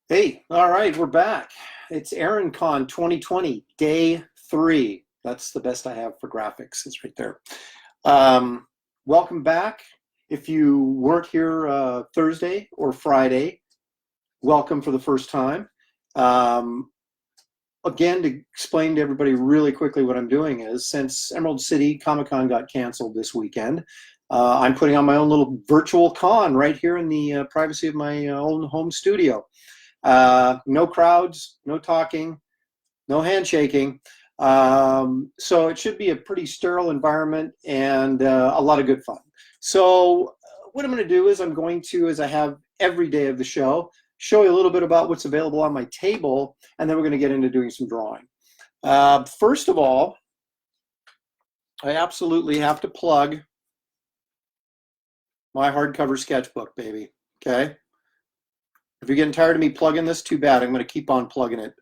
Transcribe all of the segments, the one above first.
Hey, all right, we're back. It's AaronCon2020, day 3. That's the best I have for graphics. It's right there. Welcome back. If you weren't here Thursday or Friday, welcome for the first time. Again, to explain to everybody really quickly what I'm doing is, since Emerald City Comic-Con got canceled this weekend, I'm putting on my own little virtual con right here in the privacy of my own home studio. No crowds, no talking, no handshaking. So it should be a pretty sterile environment and a lot of good fun. So what I'm going to do is I'm going to, as I have every day of the show you a little bit about what's available on my table, and then we're going to get into doing some drawing. First of all, I absolutely have to plug my hardcover sketchbook, baby. Okay? If you're getting tired of me plugging this, too bad. I'm going to keep on plugging it.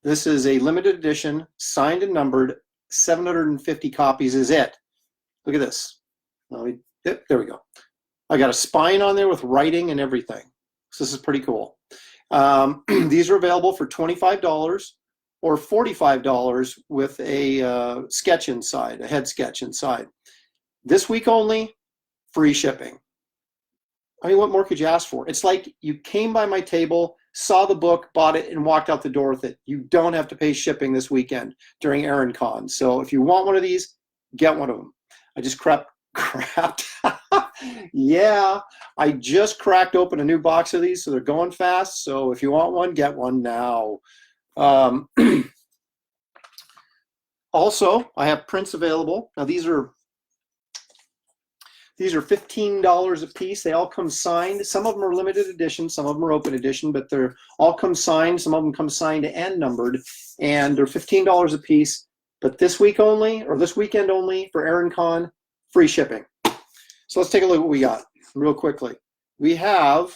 This is a limited edition, signed and numbered, 750 copies is it. Look at this. There we go. I got a spine on there with writing and everything. So this is pretty cool. These are available for $25 or $45 with a sketch inside, a head sketch inside. This week only, free shipping. I mean, what more could you ask for? It's like you came by my table, saw the book, bought it, and walked out the door with it. You don't have to pay shipping this weekend during AaronCon. So if you want one of these, get one of them. I just cracked. Yeah, I just cracked open a new box of these, so they're going fast. So if you want one, get one now. Also, I have prints available. Now these are $15 a piece. They all come signed. Some of them are limited edition, some of them are open edition, but they're all come signed. Some of them come signed and numbered, and they're $15 a piece. But this week only, or this weekend only, for AaronCon, free shipping. So let's take a look at what we got real quickly. We have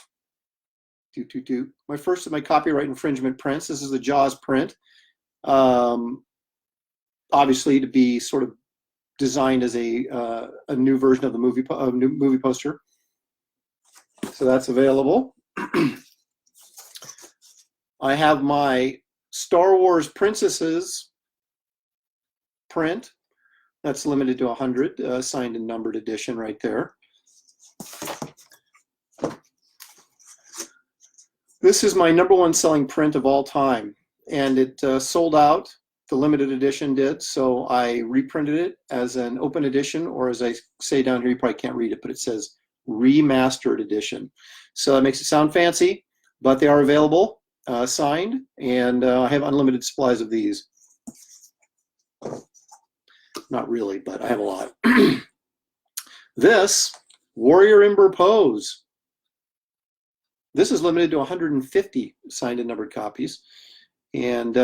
my first of my copyright infringement prints. This is the Jaws print. Obviously, to be sort of designed as a new version of the movie poster. So that's available. I have my Star Wars Princesses print. That's limited to 100, signed and numbered edition right there. This is my #1 selling print of all time, and it sold out. The limited edition did, so I reprinted it as an open edition, or as I say down here, you probably can't read it, but it says remastered edition. So that makes it sound fancy, but they are available, signed, and I have unlimited supplies of these. Not really, but I have a lot. This, Warrior Ember Pose. This is limited to 150 signed and numbered copies. And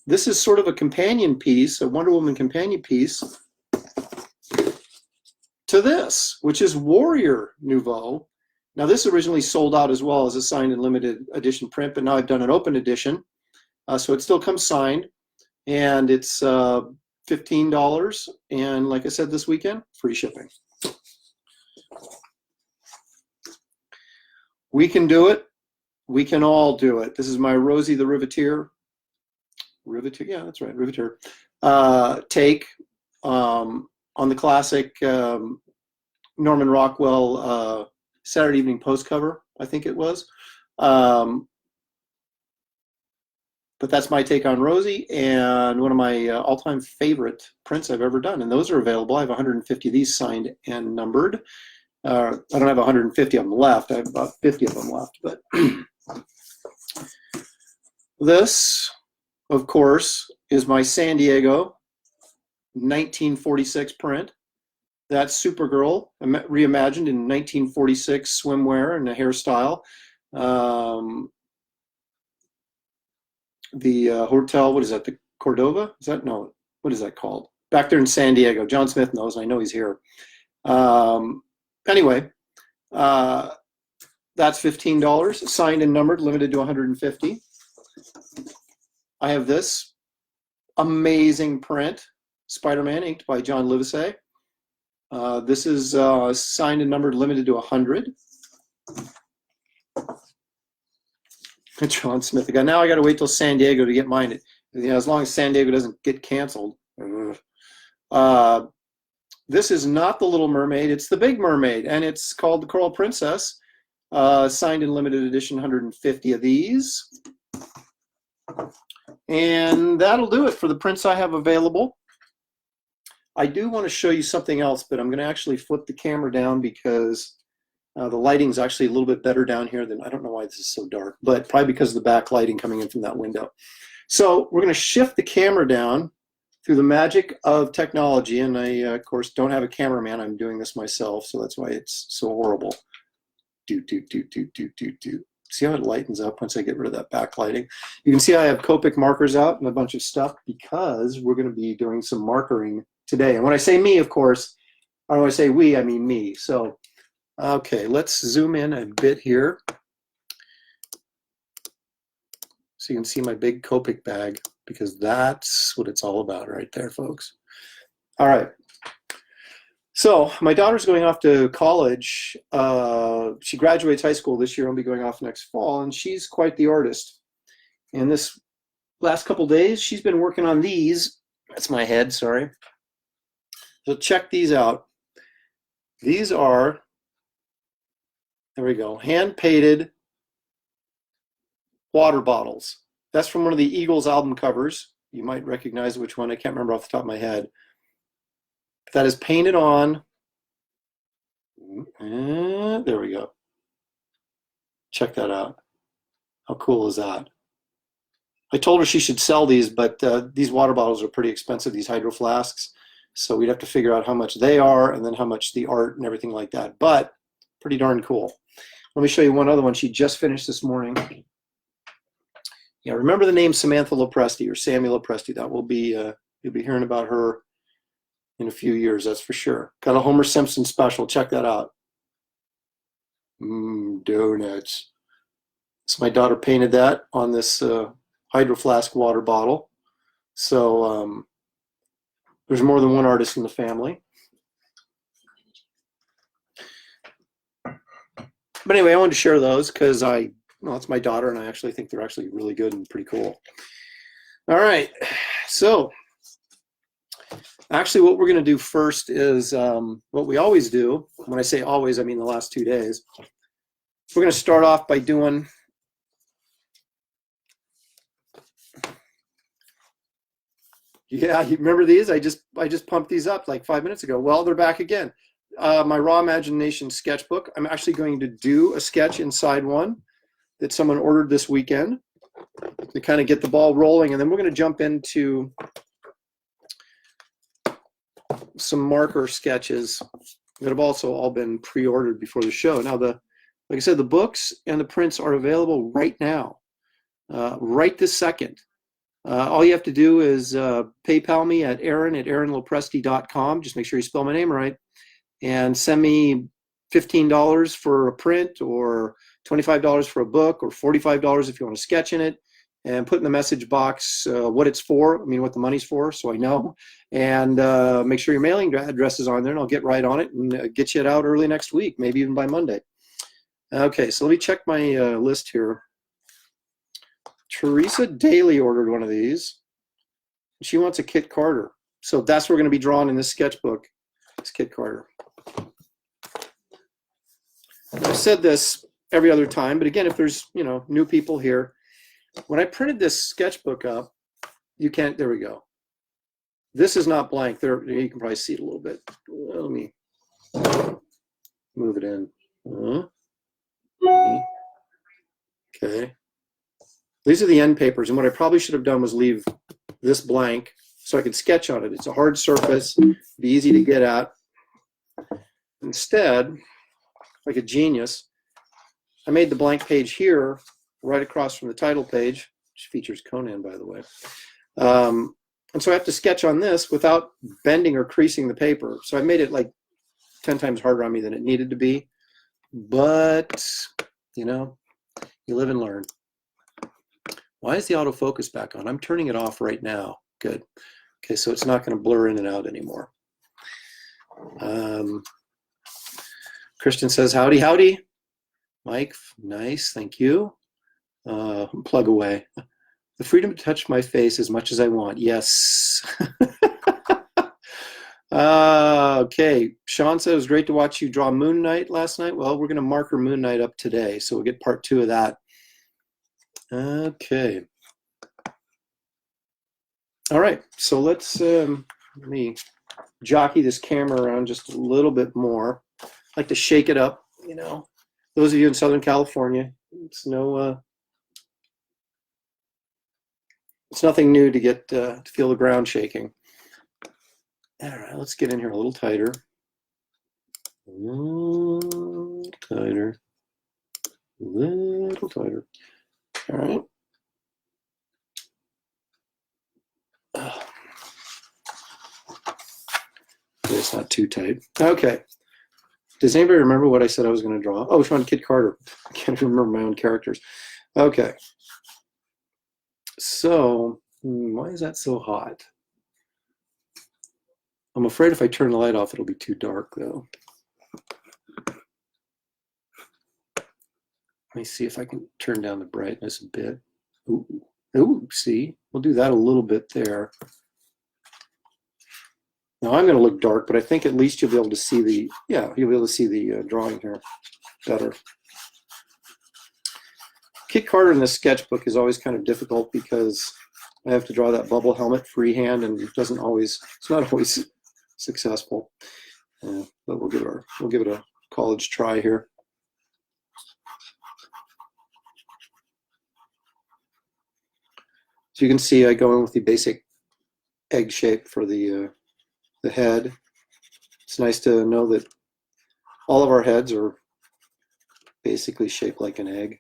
this is sort of a companion piece, a Wonder Woman companion piece to this, which is Warrior Nouveau. Now this originally sold out as well as a signed and limited edition print, but now I've done an open edition. So it still comes signed, and it's $15. And like I said, this weekend, free shipping. We can do it. We can all do it. This is my Rosie the Riveteer. Yeah, that's right, Riveteer. Take on the classic Norman Rockwell Saturday Evening Post cover, I think it was. But that's my take on Rosie, and one of my all-time favorite prints I've ever done. And those are available. I have 150 of these signed and numbered. I don't have 150 of them left. I have about 50 of them left. But this, of course, is my San Diego 1946 print. That's Supergirl, reimagined in 1946 swimwear and a hairstyle. The hotel, what is that, the Cordova? Is that, no, what is that called? Back there in San Diego. John Smith knows, I know he's here. Anyway, that's $15, signed and numbered, limited to 150. I have this amazing print, Spider-Man, inked by John Livesey. This is signed and numbered, limited to 100. John Smith. Now I got to wait till San Diego to get mine. As long as San Diego doesn't get canceled. This is not the Little Mermaid. It's the Big Mermaid, and it's called the Coral Princess. Signed in limited edition, 150 of these. And that'll do it for the prints I have available. I do want to show you something else, but I'm going to actually flip the camera down because the lighting's actually a little bit better down here than, I don't know why this is so dark, but probably because of the backlighting coming in from that window. So we're going to shift the camera down through the magic of technology, and I, of course, don't have a cameraman. I'm doing this myself, so that's why it's so horrible. Do. See how it lightens up once I get rid of that backlighting? You can see I have Copic markers out and a bunch of stuff because we're going to be doing some markering today. And when I say me, of course, or when I say we, I mean me. So, okay, let's zoom in a bit here so you can see my big Copic bag, because that's what it's all about right there, folks. All right. So my daughter's going off to college. She graduates high school this year. I'll be going off next fall, and she's quite the artist. And this last couple days, she's been working on these. That's my head, sorry. So check these out. These are, there we go, hand-painted water bottles. That's from one of the Eagles album covers. You might recognize which one. I can't remember off the top of my head. That is painted on. There we go. Check that out. How cool is that? I told her she should sell these, but these water bottles are pretty expensive, these hydro flasks. So we'd have to figure out how much they are and then how much the art and everything like that. But pretty darn cool. Let me show you one other one she just finished this morning. Yeah, remember the name Samantha Lopresti or Sammy Lopresti. That will be, you'll be hearing about her in a few years, that's for sure. Got a Homer Simpson special. Check that out. Donuts. So my daughter painted that on this hydro flask water bottle. So there's more than one artist in the family. But anyway, I wanted to share those because well, it's my daughter, and I actually think they're actually really good and pretty cool. All right, so actually what we're going to do first is what we always do. When I say always, I mean the last 2 days. We're going to start off by doing you remember these? I just pumped these up like 5 minutes ago. Well, they're back again. My Raw Imagination sketchbook. I'm actually going to do a sketch inside one that someone ordered this weekend to kind of get the ball rolling, and then we're going to jump into some marker sketches that have also all been pre-ordered before the show. Now, like I said, the books and the prints are available right now, right this second. All you have to do is PayPal me at Aaron@AaronLopresti.com. Just make sure you spell my name right, and send me $15 for a print, or $25 for a book, or $45 if you want to sketch in it, and put in the message box what it's for, what the money's for, so I know, and make sure your mailing address is on there, and I'll get right on it and get you it out early next week, maybe even by Monday. Okay, so let me check my list here. Teresa Daly ordered one of these. She wants a Kit Carter, so that's what we're going to be drawing in this sketchbook. It's Kit Carter. I've said this every other time, but again, if there's new people here, when I printed this sketchbook up, you can't. There we go. This is not blank. There, you can probably see it a little bit. Let me move it in. Okay. These are the end papers, and what I probably should have done was leave this blank so I could sketch on it. It's a hard surface, be easy to get at. Instead, like a genius, I made the blank page here right across from the title page, which features Conan, by the way. And so I have to sketch on this without bending or creasing the paper. So I made it like 10 times harder on me than it needed to be. But, you live and learn. Why is the autofocus back on? I'm turning it off right now. Good. Okay, so it's not going to blur in and out anymore. Christian says, howdy, howdy. Mike, nice, thank you. Plug away. The freedom to touch my face as much as I want. Yes. Okay. Sean said it was great to watch you draw Moon Knight last night. Well, we're going to marker Moon Knight up today, so we'll get part 2 of that. Okay. All right. So let's let me jockey this camera around just a little bit more. I like to shake it up. You know, those of you in Southern California, it's nothing new to get to feel the ground shaking. All right, let's get in here a little tighter. A little tighter. A little tighter. All right. It's not too tight. Okay. Does anybody remember what I said I was going to draw? Oh, which one? Kid Carter. I can't remember my own characters. Okay. So, why is that so hot? I'm afraid if I turn the light off, it'll be too dark, though. Let me see if I can turn down the brightness a bit. Ooh, ooh, see? We'll do that a little bit there. Now I'm going to look dark, but I think at least you'll be able to see the, you'll be able to see the drawing here better. Kit Carter in this sketchbook is always kind of difficult because I have to draw that bubble helmet freehand, and it's not always successful. But we'll give it a college try here. So you can see I go in with the basic egg shape for the head. It's nice to know that all of our heads are basically shaped like an egg.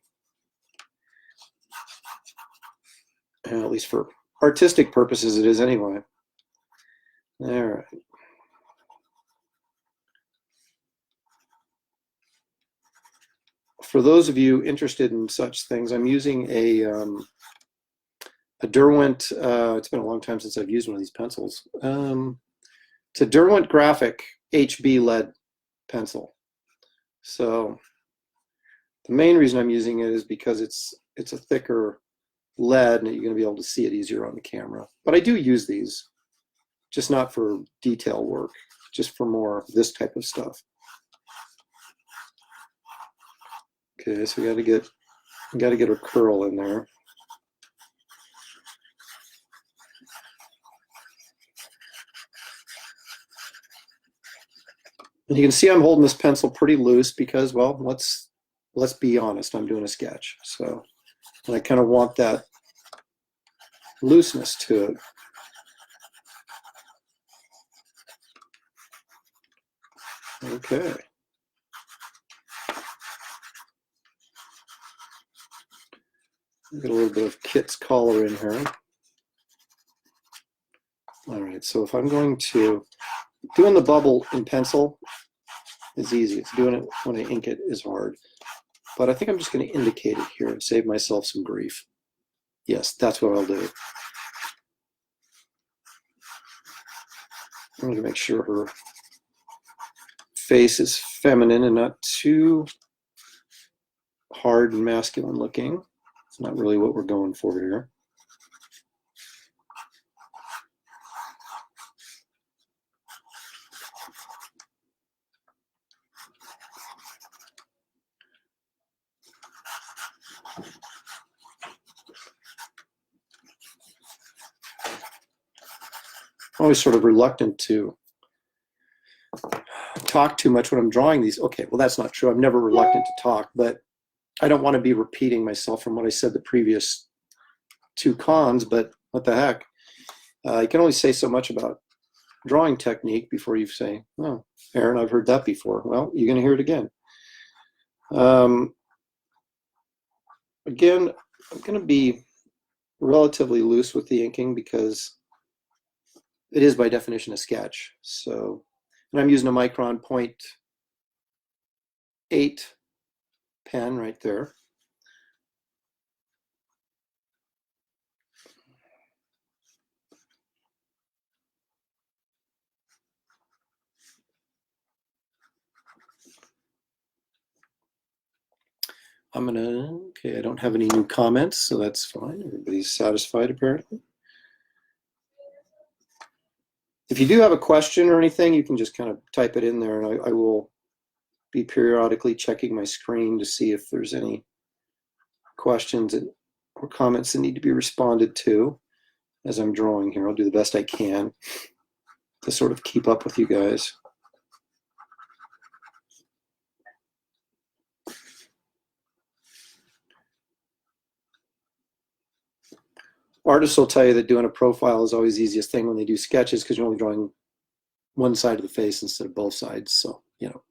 And at least for artistic purposes, it is anyway. All right. For those of you interested in such things, I'm using a Derwent. It's been a long time since I've used one of these pencils. It's a Derwent Graphic HB lead pencil. So the main reason I'm using it is because it's a thicker lead, and you're going to be able to see it easier on the camera. But I do use these, just not for detail work, just for more of this type of stuff. Okay, so we got to get a curl in there. And you can see I'm holding this pencil pretty loose because, well, let's be honest, I'm doing a sketch. So, and I kind of want that looseness to it. Okay. Get a little bit of Kit's collar in here. All right, so if I'm going to, doing the bubble in pencil is easy. It's doing it when I ink it is hard. But I think I'm just going to indicate it here and save myself some grief. Yes, that's what I'll do. I'm going to make sure her face is feminine and not too hard and masculine looking. It's not really what we're going for here. I'm always sort of reluctant to talk too much when I'm drawing these. Okay, well, that's not true. I'm never reluctant to talk, but I don't want to be repeating myself from what I said the previous 2 cons, but what the heck. You can only say so much about drawing technique before you say, oh, Aaron, I've heard that before. Well, you're going to hear it again. Again, I'm going to be relatively loose with the inking because it is by definition a sketch. So, and I'm using a Micron 0.8 pen right there. okay, I don't have any new comments, so that's fine. Everybody's satisfied apparently. If you do have a question or anything, you can just kind of type it in there, and I will be periodically checking my screen to see if there's any questions or comments that need to be responded to as I'm drawing here. I'll do the best I can to sort of keep up with you guys. Artists will tell you that doing a profile is always the easiest thing when they do sketches because you're only drawing one side of the face instead of both sides. So, you know.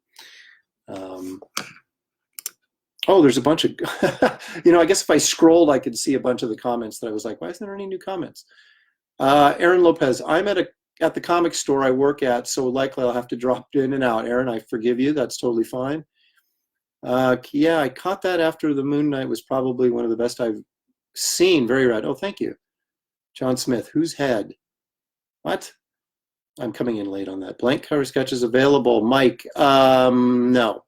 Oh, there's a bunch of, you know, I guess if I scrolled, I could see a bunch of the comments that I was like, why isn't there any new comments? Aaron Lopez, I'm at the comic store I work at, so likely I'll have to drop in and out. Aaron, I forgive you. That's totally fine. Yeah, I caught that after the Moon Knight was probably one of the best I've seen. Very right. Oh, thank you. John Smith, whose head? What? I'm coming in late on that. Blank cover sketches available. Mike, no.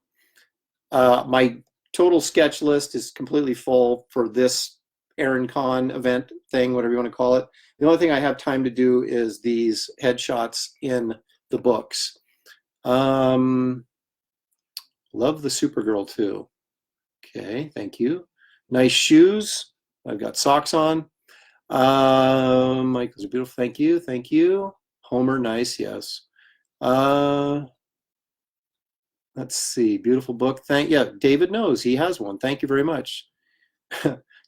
My total sketch list is completely full for this AaronCon event thing, whatever you want to call it. The only thing I have time to do is these headshots in the books. Love the Supergirl too. Okay, thank you. Nice shoes. I've got socks on. Mike, those are beautiful. Thank you. Thank you. Homer, nice. Yes. Let's see. Beautiful book. Yeah, David knows he has one. Thank you very much.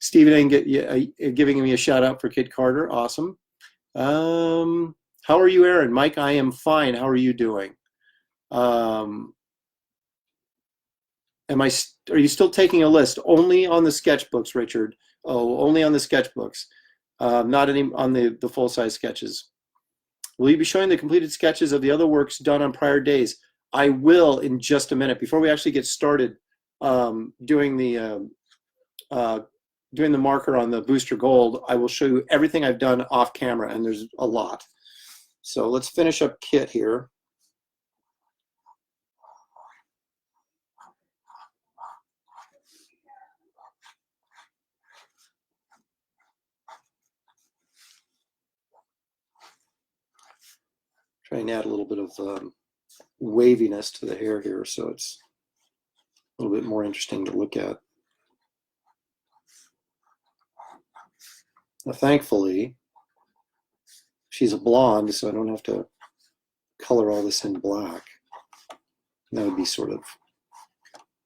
Stephen giving me a shout out for Kid Carter. Awesome. How are you, Aaron? Mike, I am fine. How are you doing? Are you still taking a list? Only on the sketchbooks, Richard. Oh, only on the sketchbooks. Not any on the full-size sketches. Will you be showing the completed sketches of the other works done on prior days? I will in just a minute. Before we actually get started doing the marker on the Booster Gold, I will show you everything I've done off camera, and there's a lot. So let's finish up Kit here. Try and add a little bit of waviness to the hair here, so it's a little bit more interesting to look at. Now, thankfully, she's a blonde, so I don't have to color all this in black. That would be sort of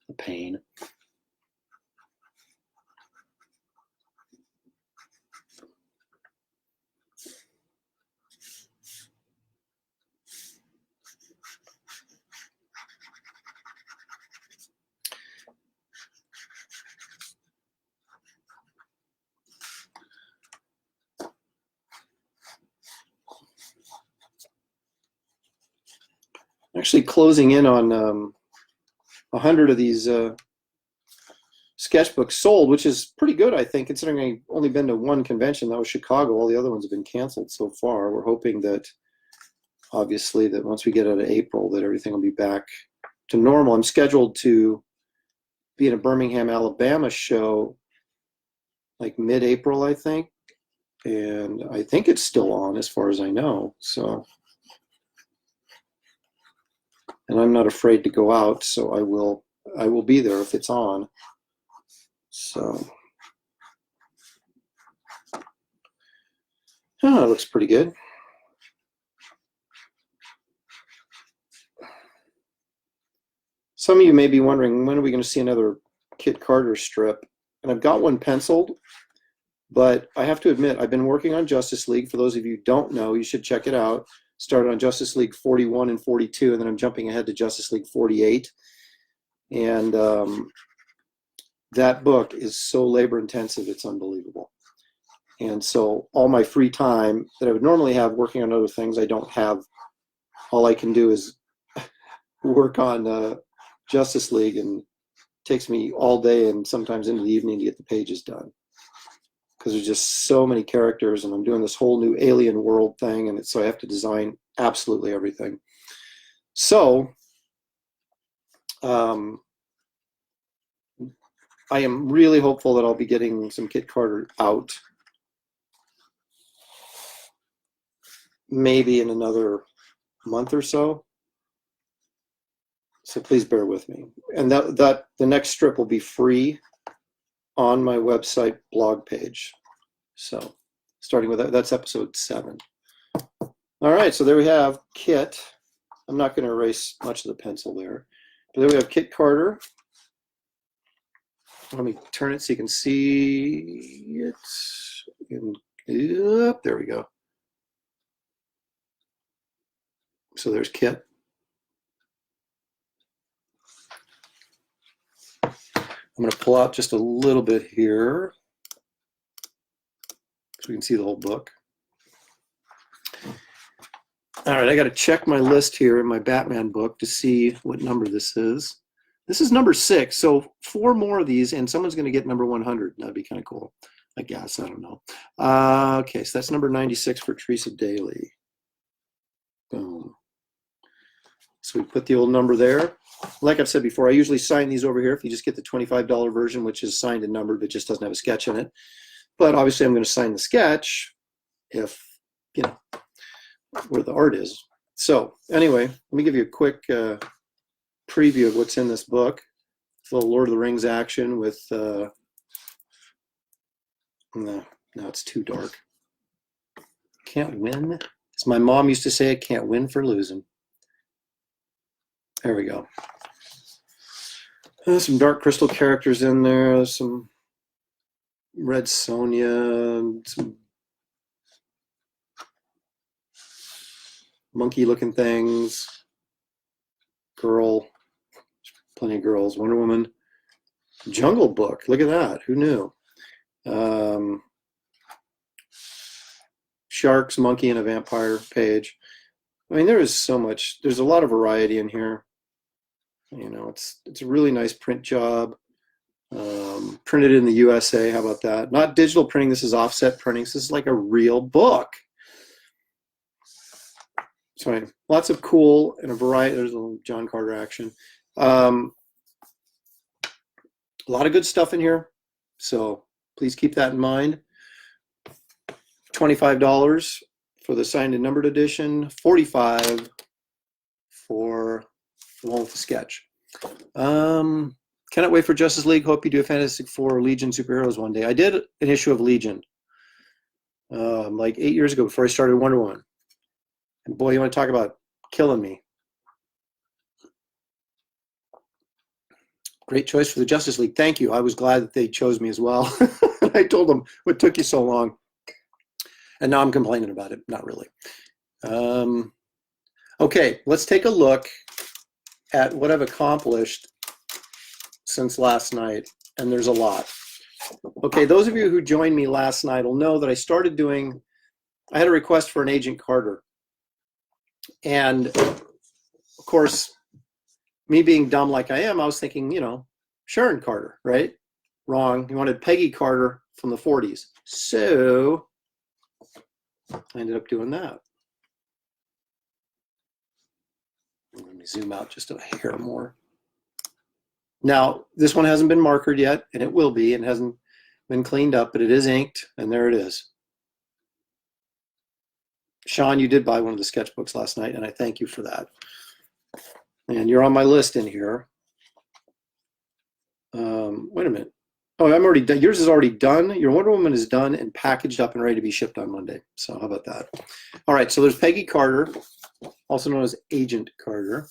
a pain. Actually closing in on 100 of these sketchbooks sold, which is pretty good, I think, considering I've only been to one convention. That was Chicago. All the other ones have been canceled so far. We're hoping that, obviously, that once we get out of April, that everything will be back to normal. I'm scheduled to be in a Birmingham, Alabama show like mid-April, I think. And I think it's still on as far as I know. So, and I'm not afraid to go out, so I will be there if it's on. So, oh, it looks pretty good. Some of you may be wondering, when are we going to see another Kit Carter strip? And I've got one penciled, but I have to admit, I've been working on Justice League. For those of you who don't know, you should check it out. Started on Justice League 41 and 42, and then I'm jumping ahead to Justice League 48. And that book is so labor intensive, it's unbelievable. And so all my free time that I would normally have working on other things, I don't have. All I can do is work on Justice League, and it takes me all day and sometimes into the evening to get the pages done. Because there's just so many characters, and I'm doing this whole new alien world thing, and so I have to design absolutely everything. So, I am really hopeful that I'll be getting some Kit Carter out maybe in another month or so. So please bear with me. And that the next strip will be free on my website blog page. So starting with that's episode 7. All right, so there we have Kit. I'm not going to erase much of the pencil there. But there we have Kit Carter. Let me turn it so you can see it. Yep, there we go. So there's Kit. I'm going to pull out just a little bit here so we can see the whole book. All right, I got to check my list here in my Batman book to see what number this is. This is number 6, so 4 more of these, and someone's going to get number 100. That'd be kind of cool, I guess. I don't know. Okay, so that's number 96 for Teresa Daly. Boom. So we put the old number there. Like I've said before, I usually sign these over here if you just get the $25 version, which is signed and numbered, but just doesn't have a sketch in it. But obviously I'm going to sign the sketch if, you know, where the art is. So anyway, let me give you a quick preview of what's in this book. It's a little Lord of the Rings action with, no, it's too dark. Can't win. As my mom used to say, I can't win for losing. There we go. There's some Dark Crystal characters in there. There's some Red Sonja, some monkey-looking things. Girl, plenty of girls. Wonder Woman. Jungle Book. Look at that. Who knew? Sharks, monkey, and a vampire page. I mean, there is so much. There's a lot of variety in here. You know, it's a really nice print job. Printed in the USA. How about that? Not digital printing. This is offset printing. This is like a real book. So anyway, lots of cool and a variety. There's a little John Carter action. A lot of good stuff in here. So please keep that in mind. $25 for the signed and numbered edition. $45 for the one with the sketch. Cannot wait for Justice League. Hope you do a Fantastic Four or Legion superheroes one day. I did an issue of Legion like 8 years ago before I started Wonder Woman. And boy, you want to talk about killing me. Great choice for the Justice League. Thank you. I was glad that they chose me as well. I told them, what took you so long? And now I'm complaining about it. Not really. Okay, let's take a look at what I've accomplished since last night, and there's a lot. Okay, those of you who joined me last night will know that I started doing, I had a request for an Agent Carter. And of course, me being dumb like I am, I was thinking, you know, Sharon Carter, right? Wrong. You wanted Peggy Carter from the 40s. So I ended up doing that. Let me zoom out just a hair more. Now, this one hasn't been markered yet, and it will be, and hasn't been cleaned up, but it is inked, and there it is. Sean, you did buy one of the sketchbooks last night, and I thank you for that. And you're on my list in here. Wait a minute. Oh, I'm already done. Yours is already done. Your Wonder Woman is done and packaged up and ready to be shipped on Monday. So how about that? All right, so there's Peggy Carter, also known as Agent Carter.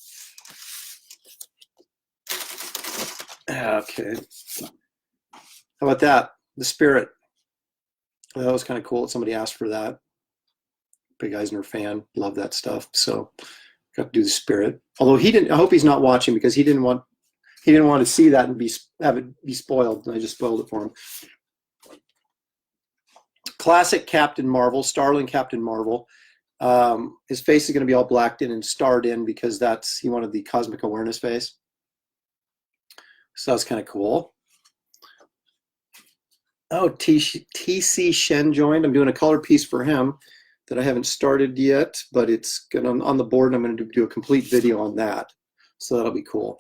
Okay. How about that? The Spirit. That was kind of cool. Somebody asked for that. Big Eisner fan. Love that stuff. So got to do the Spirit. Although he didn't. I hope he's not watching because he didn't want to see that and have it be spoiled. And I just spoiled it for him. Classic Captain Marvel, Starling Captain Marvel. His face is going to be all blacked in and starred in because he wanted the cosmic awareness face. So that's kind of cool. Oh, TC Shen joined. I'm doing a color piece for him that I haven't started yet, but it's gonna on the board, and I'm going to do a complete video on that. So that'll be cool.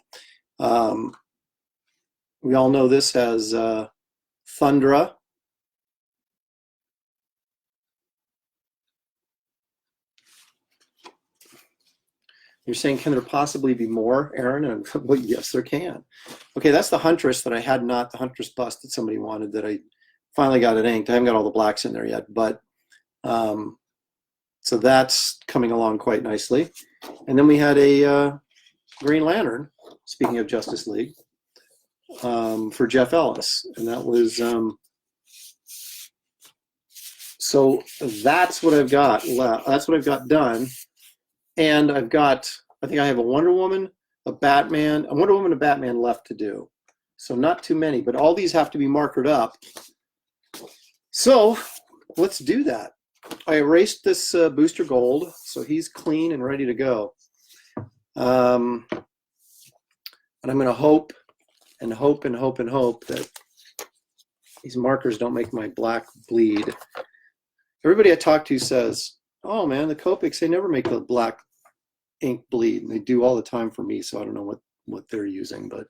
We all know this as Thundra. You're saying, can there possibly be more, Aaron? And well, yes, there can. Okay, that's the Huntress that I had not, the Huntress bust that somebody wanted that I finally got it inked. I haven't got all the blacks in there yet, but so that's coming along quite nicely. And then we had a Green Lantern, speaking of Justice League, for Jeff Ellis. And that was, so that's what I've got left. That's what I've got done. And I've got, I think I have a Wonder Woman, a Batman, a Wonder Woman, a Batman left to do. So not too many, but all these have to be markered up. So let's do that. I erased this Booster Gold, so he's clean and ready to go. And I'm going to hope and hope and hope and hope that these markers don't make my black bleed. Everybody I talk to says, oh man, the Copics, they never make the black ink bleed, and they do all the time for me, so I don't know what they're using, but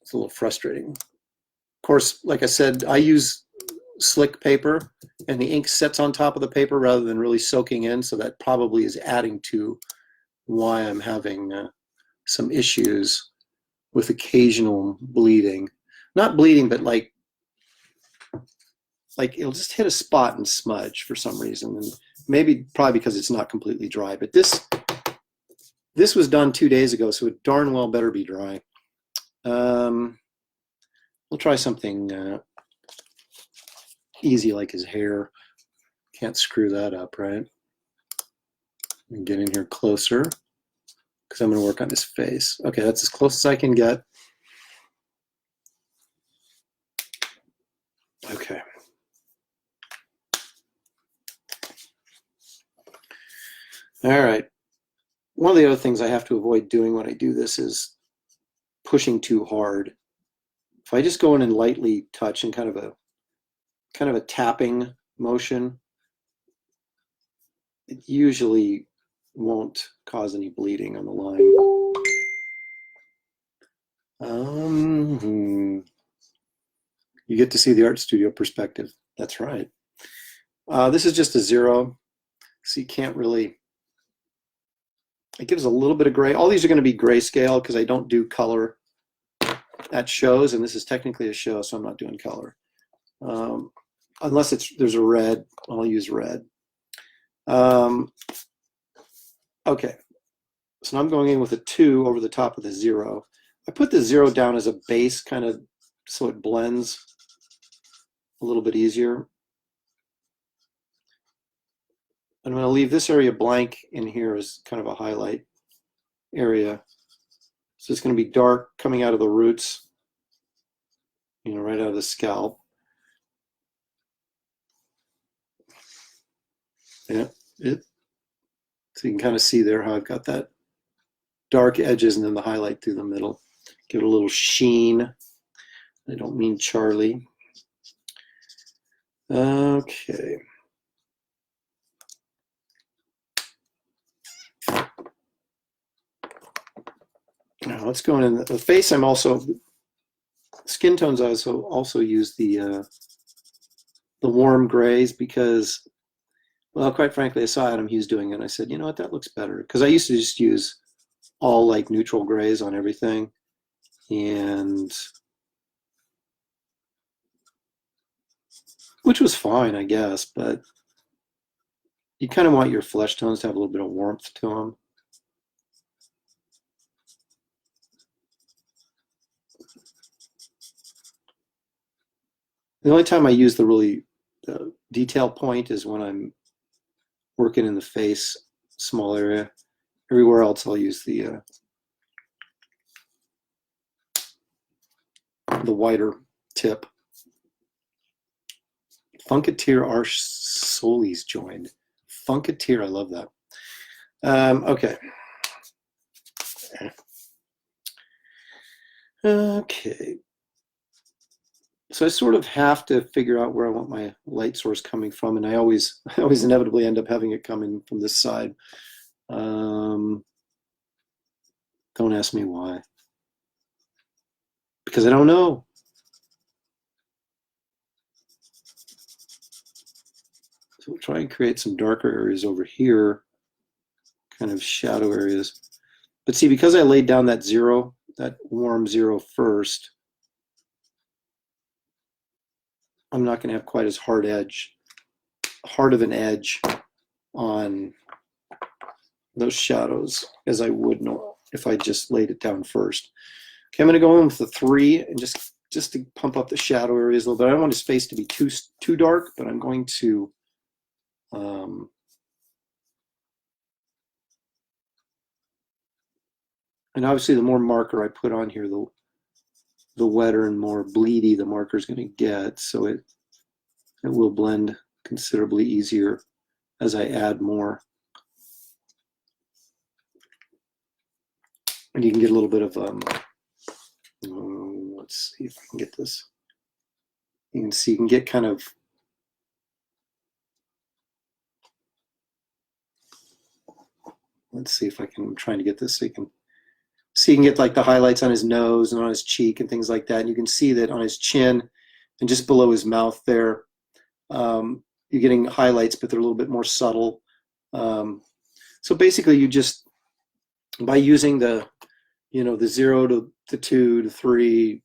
it's a little frustrating. Of course, like I said, I use slick paper, and the ink sets on top of the paper rather than really soaking in, so that probably is adding to why I'm having some issues with occasional bleeding. Not bleeding, but like it'll just hit a spot and smudge for some reason, and probably because it's not completely dry. But this was done 2 days ago, so it darn well better be dry. We'll try something easy like his hair. Can't screw that up, right? Get in here closer because I'm going to work on his face. Okay, that's as close as I can get. Okay. All right. One of the other things I have to avoid doing when I do this is pushing too hard. If I just go in and lightly touch and kind of a tapping motion, it usually won't cause any bleeding on the line. You get to see the art studio perspective. That's right. This is just a 0, so you can't really. It gives a little bit of gray. All these are going to be grayscale because I don't do color at shows, and this is technically a show, so I'm not doing color. Unless there's a red, I'll use red. Okay, so now I'm going in with a 2 over the top of the 0. I put the 0 down as a base, kind of so it blends a little bit easier. I'm going to leave this area blank in here as kind of a highlight area. So it's going to be dark coming out of the roots, right out of the scalp. Yeah, so you can kind of see there how I've got that dark edges and then the highlight through the middle. Give it a little sheen. I don't mean Charlie. Okay. Now let's go in the face. I'm also skin tones. I also use the warm grays because, well, quite frankly, I saw Adam Hughes doing it, and I said, you know what, that looks better, because I used to just use all like neutral grays on everything, and which was fine, I guess, but you kind of want your flesh tones to have a little bit of warmth to them. The only time I use the detail point is when I'm working in the face, small area. Everywhere else I'll use the wider tip. Funketeer R. Solis joined. Funketeer, I love that. Okay. Okay. So I sort of have to figure out where I want my light source coming from, and I always inevitably end up having it coming from this side. Don't ask me why. because I don't know. So we'll try and create some darker areas over here, kind of shadow areas. But see, because I laid down that zero, that warm zero first, I'm not going to have quite as hard of an edge on those shadows as I would know if I just laid it down first. Okay, I'm going to go in with the 3 and just to pump up the shadow areas a little bit. I don't want his face to be too dark, but I'm going to and obviously the more marker I put on here, the wetter and more bleedy the marker is going to get, so it will blend considerably easier as I add more. And you can get a little bit of let's see if I can get this. You can see you can get kind of let's see if I can, I'm trying to get this so you can see, you can get like the highlights on his nose and on his cheek and things like that. And you can see that on his chin and just below his mouth there, you're getting highlights, but they're a little bit more subtle. So basically you just, by using the, the 0 to 2 to 3,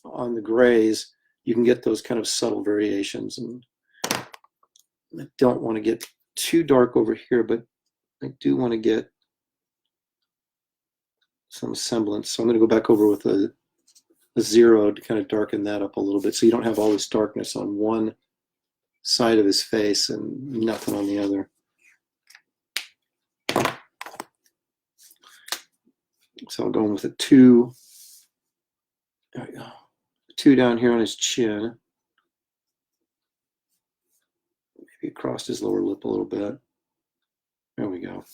on the grays, you can get those kind of subtle variations. And I don't want to get too dark over here, but I do want to get some semblance. So I'm going to go back over with a 0 to kind of darken that up a little bit so you don't have all this darkness on one side of his face and nothing on the other. So I'll go in with a 2. There we go. 2 down here on his chin. Maybe across his lower lip a little bit. There we go.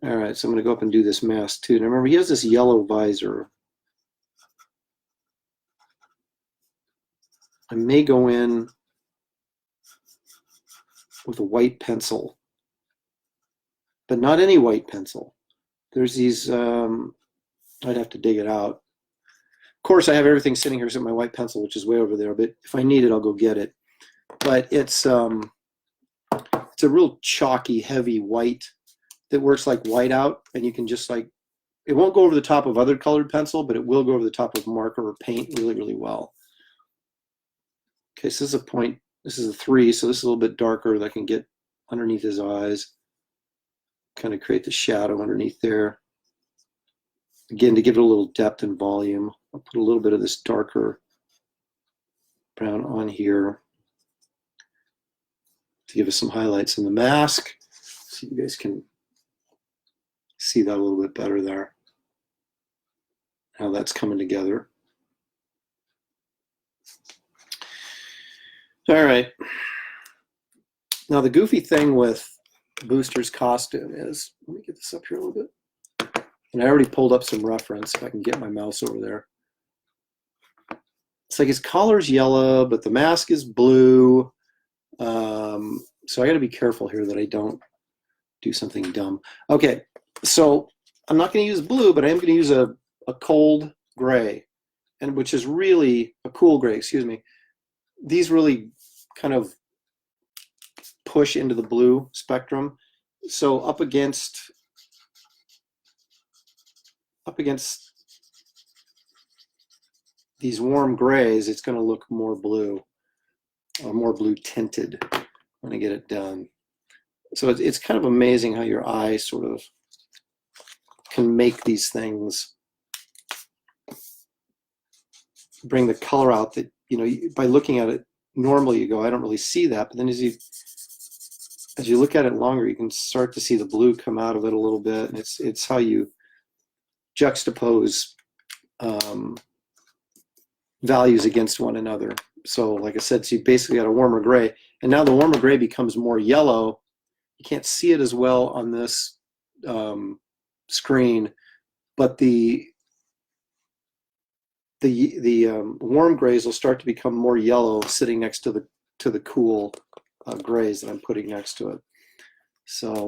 All right, so I'm going to go up and do this mask too. Now remember, he has this yellow visor. I may go in with a white pencil, but not any white pencil. There's these, I'd have to dig it out. Of course, I have everything sitting here except my white pencil, which is way over there, but if I need it, I'll go get it. But it's a real chalky, heavy white that works like whiteout, and you can just like, it won't go over the top of other colored pencil, but it will go over the top of marker or paint really, really well. Okay, so this is a point, this is a 3, so this is a little bit darker that I can get underneath his eyes, kind of create the shadow underneath there. Again, to give it a little depth and volume, I'll put a little bit of this darker brown on here to give us some highlights in the mask, so you guys can see that a little bit better there, how that's coming together. All right. Now the goofy thing with Booster's costume is, let me get this up here a little bit. And I already pulled up some reference, if I can get my mouse over there. It's like his collar's yellow, but the mask is blue. So I got to be careful here that I don't do something dumb. Okay, so I'm not going to use blue, but I am going to use a cold gray, and which is really a cool gray, excuse me. These really kind of push into the blue spectrum. So up against these warm grays, it's going to look more blue, or more blue tinted when I get it done. So it's kind of amazing how your eye sort of can make these things, bring the color out that, by looking at it, normally you go, I don't really see that. But then as you look at it longer, you can start to see the blue come out of it a little bit. And it's how you juxtapose values against one another. So like I said, so you basically got a warmer gray, and now the warmer gray becomes more yellow. You can't see it as well on this screen, but the warm grays will start to become more yellow sitting next to the cool grays that I'm putting next to it. So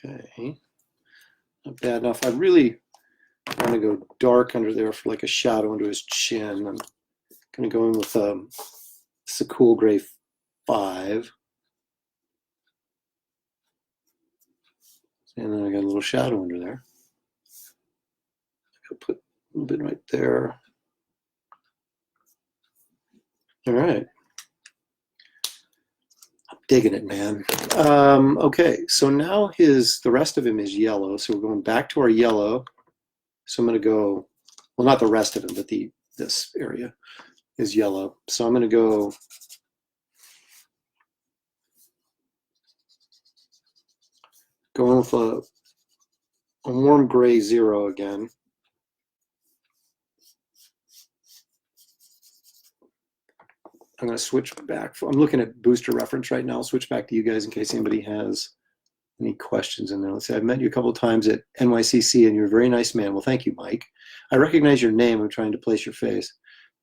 Okay, not bad enough. I really want to go dark under there for like a shadow under his chin. I'm going to go in with this is a cool gray 5. And then I got a little shadow under there. I'll put a little bit right there. All right. I'm digging it, man. Okay, so now the rest of him is yellow. So we're going back to our yellow. So I'm going to go, well, not the rest of him, but this area is yellow. So I'm going to go going with a warm gray 0 again. I'm going to switch back. I'm looking at booster reference right now. I'll switch back to you guys in case anybody has any questions in there. Let's say I've met you a couple of times at NYCC and you're a very nice man. Well, thank you, Mike. I recognize your name. I'm trying to place your face.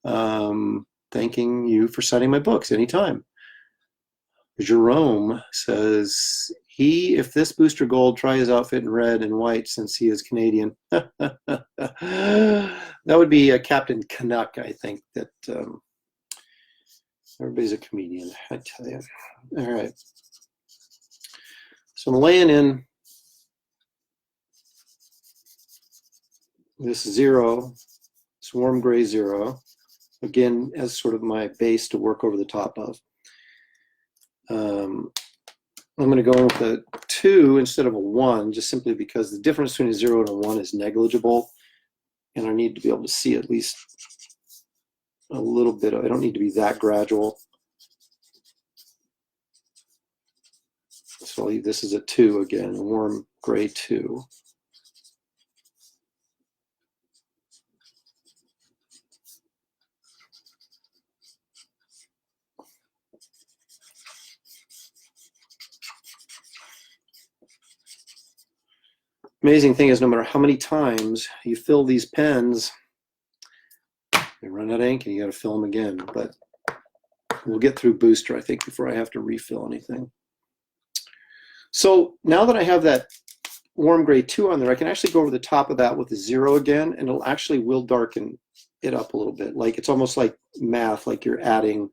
Thanking you for signing my books anytime. Jerome says, if this booster gold, try his outfit in red and white since he is Canadian. That would be Captain Canuck, I think. That everybody's a comedian, I tell you. All right. So I'm laying in this 0, this warm gray 0, again, as sort of my base to work over the top of. I'm going to go with a 2 instead of a 1, just simply because the difference between a 0 and a 1 is negligible, and I need to be able to see at least a little bit. I don't need to be that gradual. So I'll leave this as a 2 again, a warm gray 2. Amazing thing is, no matter how many times you fill these pens, they run out of ink and you got to fill them again. But we'll get through booster, I think, before I have to refill anything. So now that I have that warm gray 2 on there, I can actually go over the top of that with a 0 again, and it'll actually will darken it up a little bit. Like it's almost like math, like you're adding,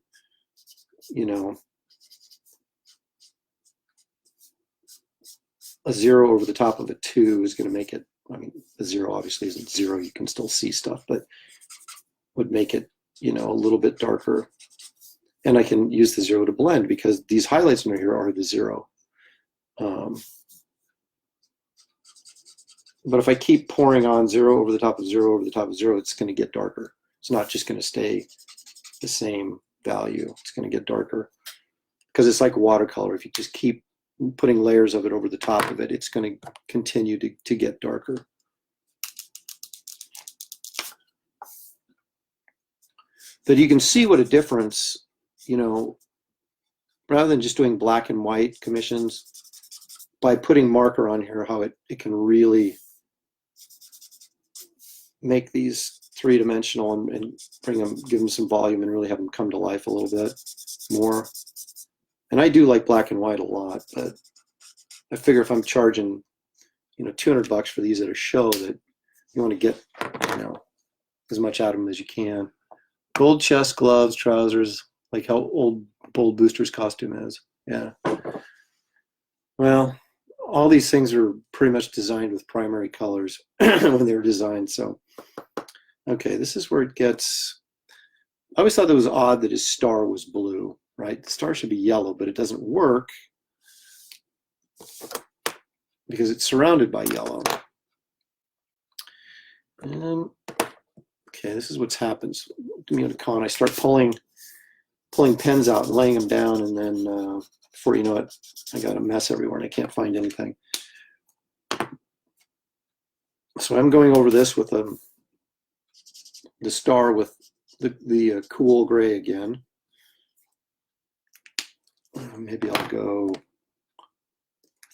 you know, a 0 over the top of a 2 is going to make it, I mean, the 0 obviously isn't 0, you can still see stuff, but would make it, you know, a little bit darker. And I can use the 0 to blend because these highlights under here are the 0. But if I keep pouring on 0 over the top of 0 over the top of 0, it's going to get darker. It's not just going to stay the same value. It's going to get darker because it's like watercolor. If you just keep putting layers of it over the top of it, it's going to continue to get darker. That you can see what a difference, you know, rather than just doing black and white commissions, by putting marker on here, how it can really make these three-dimensional and bring them, give them some volume and really have them come to life a little bit more. And I do like black and white a lot, but I figure if I'm charging, you know, $200 for these at a show, that you want to get, you know, as much out of them as you can. Gold chest, gloves, trousers, like how old Bold Booster's costume is. Yeah. Well, all these things are pretty much designed with primary colors when they were designed. So, okay, this is where it gets. I always thought that was odd that his star was blue, right? The star should be yellow, but it doesn't work because it's surrounded by yellow. Okay, this is what's happens. Do me a con. I start pulling pens out and laying them down, and then before you know it, I got a mess everywhere and I can't find anything. So I'm going over this with the star with the cool gray again. Maybe I'll go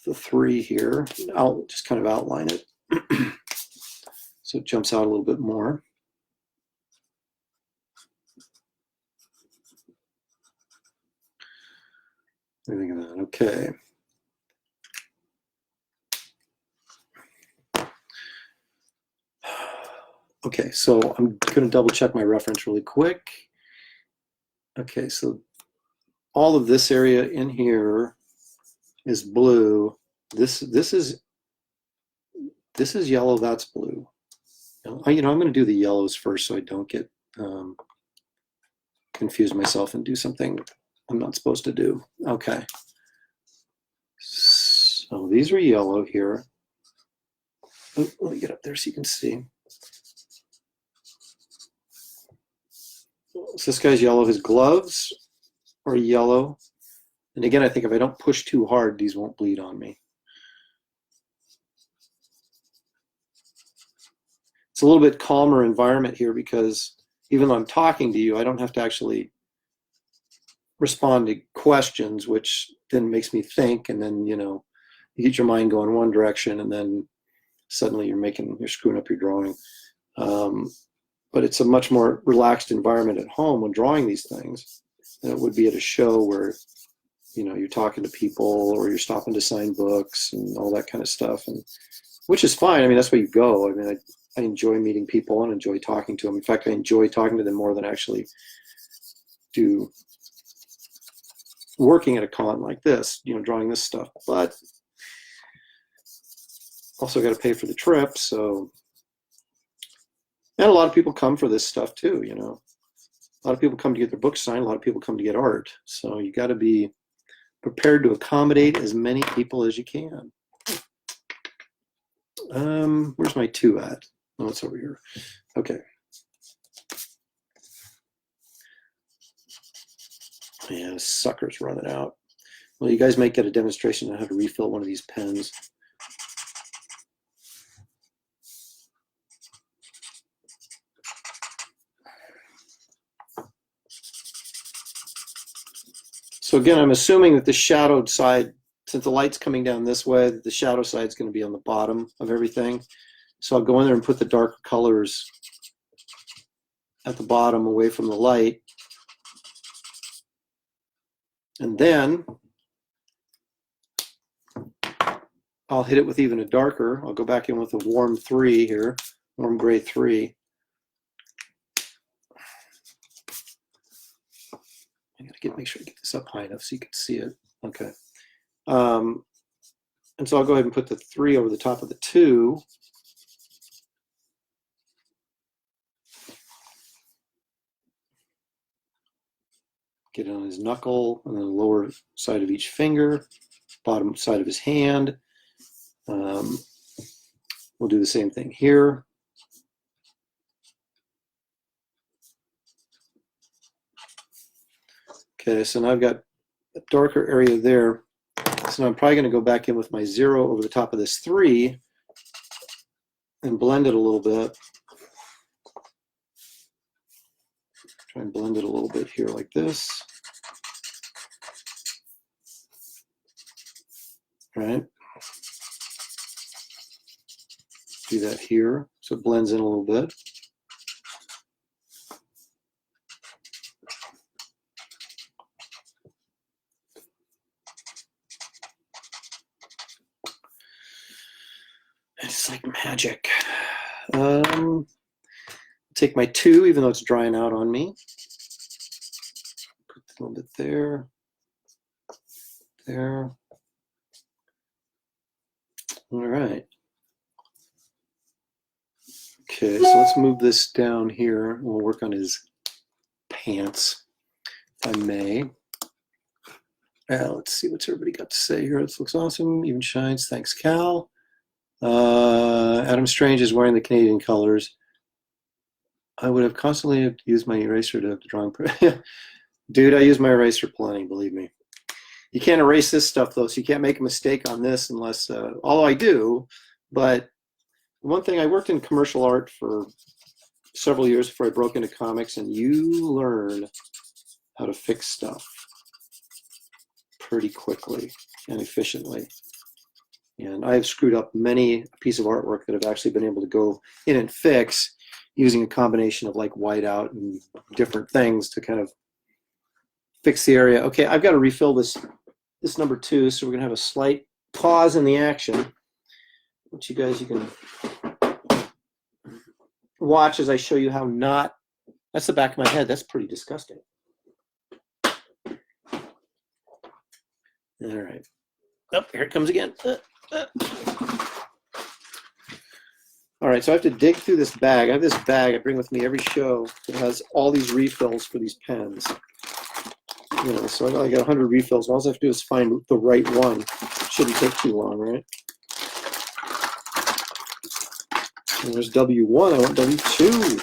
the 3 here. I'll just kind of outline it so it jumps out a little bit more. What do you think of that? Okay. Okay, so I'm going to double check my reference really quick. Okay, so all of this area in here is blue. This is yellow. That's blue. I'm going to do the yellows first so I don't get confuse myself and do something I'm not supposed to do. Okay. So these are yellow here. Oh, let me get up there so you can see. So this guy's yellow. His gloves are yellow. And again, I think if I don't push too hard, these won't bleed on me. It's a little bit calmer environment here because even though I'm talking to you, I don't have to actually respond to questions, which then makes me think, and then you get your mind going one direction, and then suddenly you're screwing up your drawing. But it's a much more relaxed environment at home when drawing these things than it would be at a show where you're talking to people or you're stopping to sign books and all that kind of stuff, and which is fine. I mean, that's where you go. I mean, I enjoy meeting people and enjoy talking to them. In fact, I enjoy talking to them more than actually do working at a con like this, drawing this stuff. But also got to pay for the trip, so. And a lot of people come for this stuff too, A lot of people come to get their books signed. A lot of people come to get art. So you got to be prepared to accommodate as many people as you can. Where's my 2 at? Oh, it's over here. Okay. Yeah, sucker's running out. Well, you guys might get a demonstration on how to refill one of these pens. So again, I'm assuming that the shadowed side, since the light's coming down this way, the shadow side is going to be on the bottom of everything. So I'll go in there and put the darker colors at the bottom away from the light. And then I'll hit it with even a darker. I'll go back in with a warm 3 here, warm gray 3. I gotta make sure I get this up high enough so you can see it. Okay. And so I'll go ahead and put the 3 over the top of the 2. Get it on his knuckle, and then the lower side of each finger, bottom side of his hand. We'll do the same thing here. Okay, so now I've got a darker area there. So now I'm probably going to go back in with my 0 over the top of this 3 and blend it a little bit. Try and blend it a little bit here like this. Right. Do that here so it blends in a little bit. It's like magic. Take my 2, even though it's drying out on me. Put a little bit there. There. All right. Okay, so let's move this down here. We'll work on his pants, if I may. Let's see what's everybody got to say here. This looks awesome. Even shines. Thanks, Cal. Adam Strange is wearing the Canadian colors. I would have constantly used my eraser to draw. Dude, I use my eraser plenty, believe me. You can't erase this stuff, though, so you can't make a mistake on this unless, although I do, but one thing, I worked in commercial art for several years before I broke into comics, and you learn how to fix stuff pretty quickly and efficiently. And I've screwed up many pieces of artwork that I've actually been able to go in and fix using a combination of like whiteout and different things to kind of fix the area. Okay, I've got to refill this number 2, so we're going to have a slight pause in the action. Which you can watch as I show you how not, that's the back of my head. That's pretty disgusting. All right. Oh, here it comes again. All right, so I have to dig through this bag. I have this bag I bring with me every show that has all these refills for these pens. You know, so I got 100 refills. All I have to do is find the right one. Shouldn't take too long, right? And there's W1. I want W2.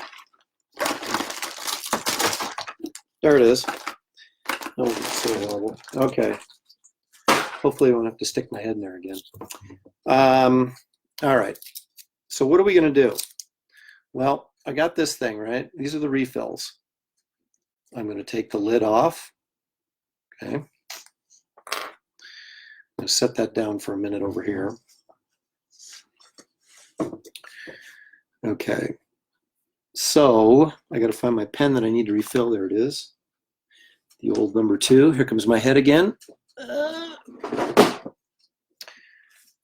There it is. Oh, it's so horrible. Okay. Hopefully I won't have to stick my head in there again. All right. So what are we going to do? Well, I got this thing, right? These are the refills. I'm going to take the lid off. Okay. I'm going to set that down for a minute over here. Okay. So I got to find my pen that I need to refill. There it is. The old number 2. Here comes my head again.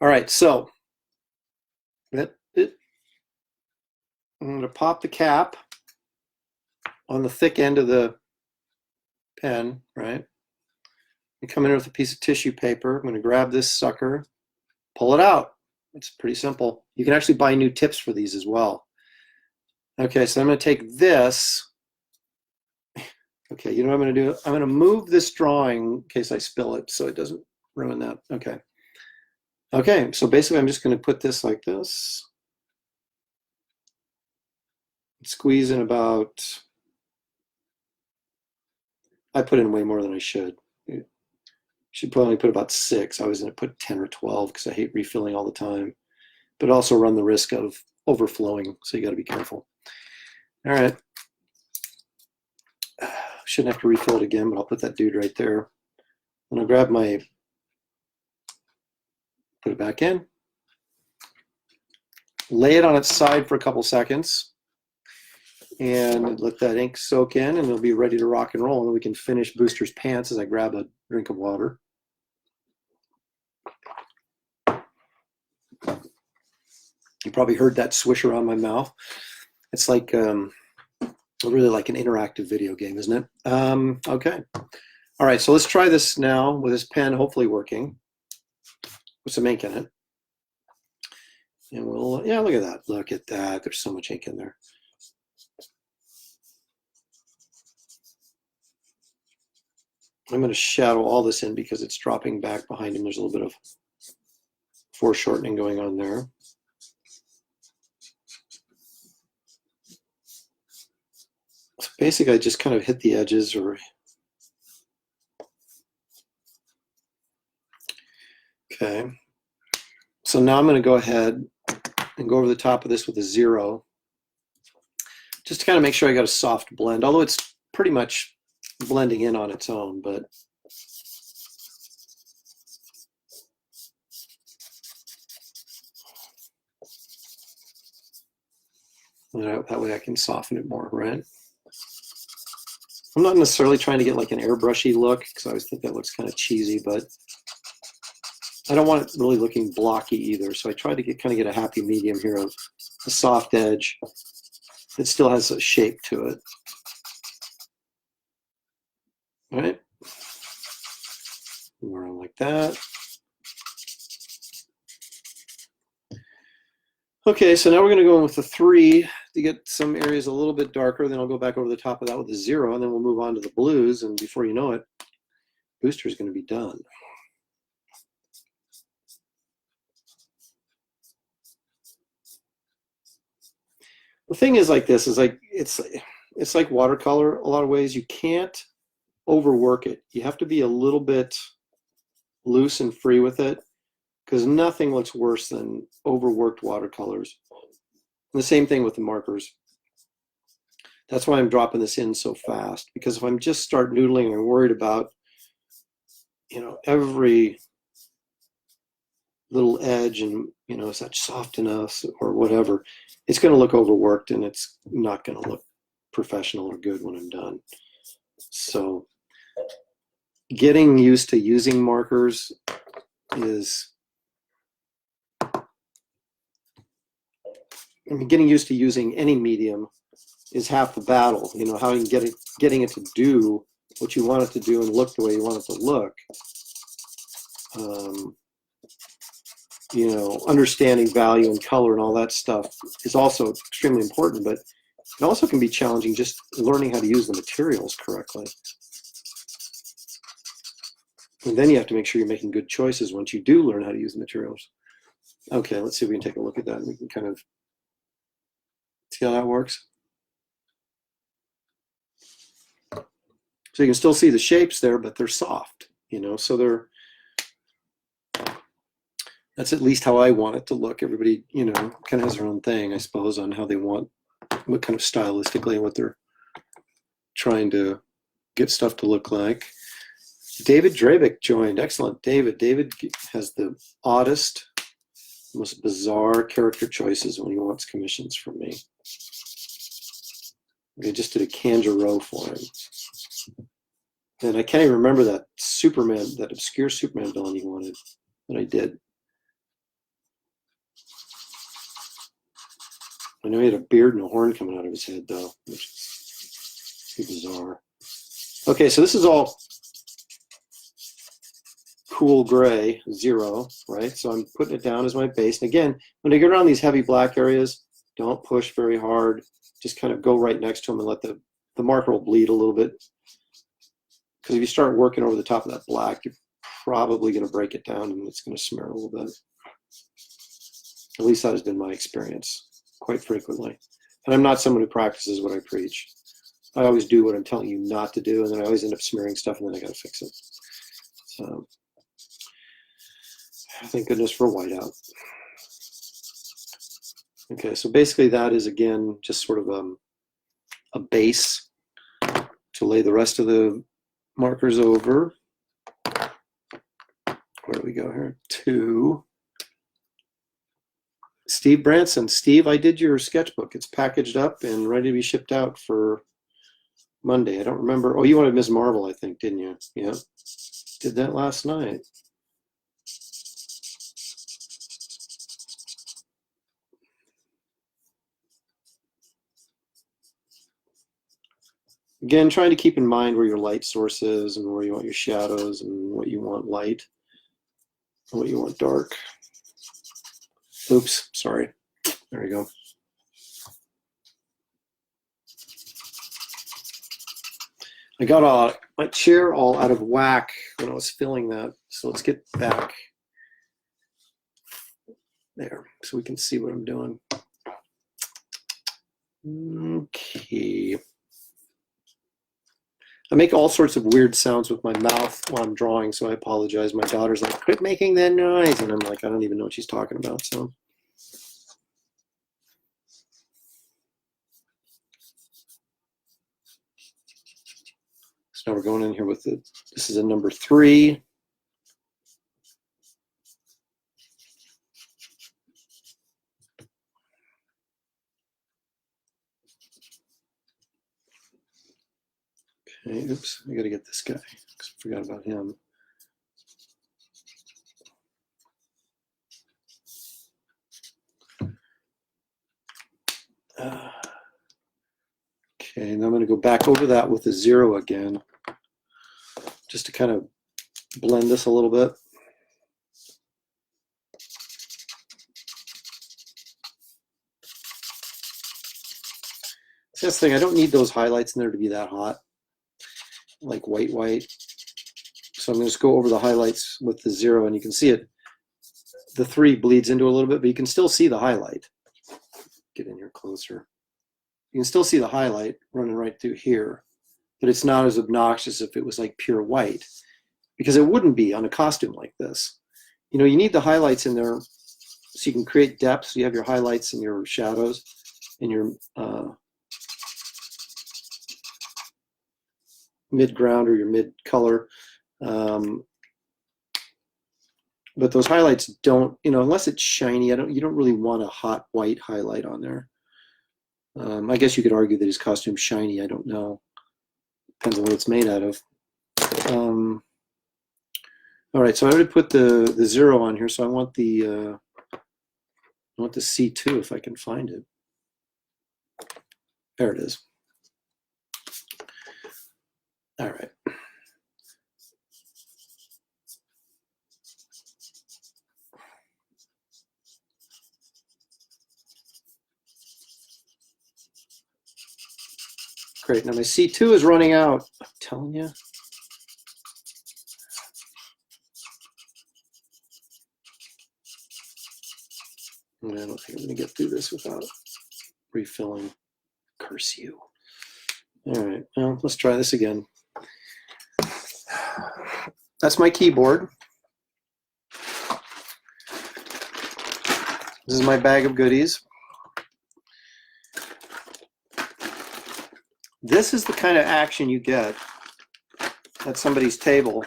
All right, so I'm going to pop the cap on the thick end of the pen, right? And come in with a piece of tissue paper. I'm going to grab this sucker, pull it out. It's pretty simple. You can actually buy new tips for these as well. Okay, so I'm going to take this. Okay, you know what I'm going to do? I'm going to move this drawing in case I spill it so it doesn't ruin that. Okay. Okay, so basically I'm just going to put this like this. Squeeze in about, I put in way more than I should. Should probably put about 6. I was going to put 10 or 12 because I hate refilling all the time, but also run the risk of overflowing, so you got to be careful. All right. Shouldn't have to refill it again, but I'll put that dude right there. And I'll grab my, put it back in, lay it on its side for a couple seconds, and let that ink soak in, and it'll be ready to rock and roll. And we can finish Booster's pants as I grab a drink of water. You probably heard that swish around my mouth. It's like really like an interactive video game, isn't it? Okay. All right, so let's try this now with this pen hopefully working with some ink in it. And we'll, yeah, look at that. Look at that. There's so much ink in there. I'm going to shadow all this in because it's dropping back behind him. There's a little bit of foreshortening going on there. So basically, I just kind of hit the edges or okay. So now I'm going to go ahead and go over the top of this with a 0, just to kind of make sure I got a soft blend, although it's pretty much blending in on its own, but that way I can soften it more, right? I'm not necessarily trying to get like an airbrushy look because I always think that looks kind of cheesy, but I don't want it really looking blocky either. So I try to kind of get a happy medium here of a soft edge that still has a shape to it. All right, around like that. Okay, so now we're going to go in with the 3 to get some areas a little bit darker. Then I'll go back over the top of that with a 0, and then we'll move on to the blues. And before you know it, Booster is going to be done. The thing is like this, is like it's like watercolor a lot of ways. You can't overwork it. You have to be a little bit loose and free with it because nothing looks worse than overworked watercolors. And the same thing with the markers. That's why I'm dropping this in so fast, because if I'm just start noodling and I'm worried about, you know, every little edge and, you know, is that soft enough or whatever, it's going to look overworked and it's not going to look professional or good when I'm done. So getting used to using markers is I mean, getting used to using any medium is half the battle. You know, how you can getting it to do what you want it to do and look the way you want it to look. You know, understanding value and color and all that stuff is also extremely important, but it also can be challenging just learning how to use the materials correctly. And then you have to make sure you're making good choices once you do learn how to use the materials. Okay, let's see if we can take a look at that and we can kind of see how that works. So you can still see the shapes there, but they're soft, you know, so that's at least how I want it to look. Everybody, you know, kind of has their own thing, I suppose, on how they want, what kind of stylistically, what they're trying to get stuff to look like. David Drabick joined. Excellent, David. David has the oddest, most bizarre character choices when he wants commissions from me. I just did a Kangaroo for him. And I can't even remember that Superman, that obscure Superman villain he wanted, that I did. I know he had a beard and a horn coming out of his head, though, which is bizarre. Okay, so this is all cool gray, 0, right? So I'm putting it down as my base. And again, when I get around these heavy black areas, don't push very hard. Just kind of go right next to them and let the marker will bleed a little bit. Because if you start working over the top of that black, you're probably going to break it down and it's going to smear a little bit. At least that has been my experience quite frequently. And I'm not someone who practices what I preach. I always do what I'm telling you not to do, and then I always end up smearing stuff, and then I got to fix it. So, thank goodness for whiteout. Okay, so basically that is, again, just sort of a base to lay the rest of the markers over. Where do we go here? 2. Steve Branson. Steve, I did your sketchbook. It's packaged up and ready to be shipped out for Monday. I don't remember. Oh, you wanted Ms. Marvel, I think, didn't you? Yeah. Did that last night. Again, trying to keep in mind where your light source is and where you want your shadows and what you want light and what you want dark. Oops, sorry. There we go. I got my chair all out of whack when I was filling that, so let's get back there so we can see what I'm doing. Okay. I make all sorts of weird sounds with my mouth while I'm drawing, so I apologize. My daughter's like, quit making that noise, and I'm like, I don't even know what she's talking about, so. So now we're going in here with this is a number 3. Okay, oops, I gotta get this guy, because I forgot about him. Okay, and I'm gonna go back over that with a 0 again, just to kind of blend this a little bit. That's the thing, I don't need those highlights in there to be that hot, like white. So I'm going to just go over the highlights with the 0, and you can see it. The 3 bleeds into a little bit, but you can still see the highlight. Get in here closer. You can still see the highlight running right through here, but it's not as obnoxious if it was like pure white, because it wouldn't be on a costume like this. You know, you need the highlights in there so you can create depth. So you have your highlights and your shadows and your mid-ground or your mid-color. But those highlights don't, you know, unless it's shiny, you don't really want a hot white highlight on there. I guess you could argue that his costume's shiny, I don't know. Depends on what it's made out of. All right, so I already put the 0 on here, so I want the C2 if I can find it. There it is. All right. Great. Now my C2 is running out. I'm telling you. I don't think I'm going to get through this without refilling. Curse you. All right. Well, let's try this again. That's my keyboard. This is my bag of goodies. This is the kind of action you get at somebody's table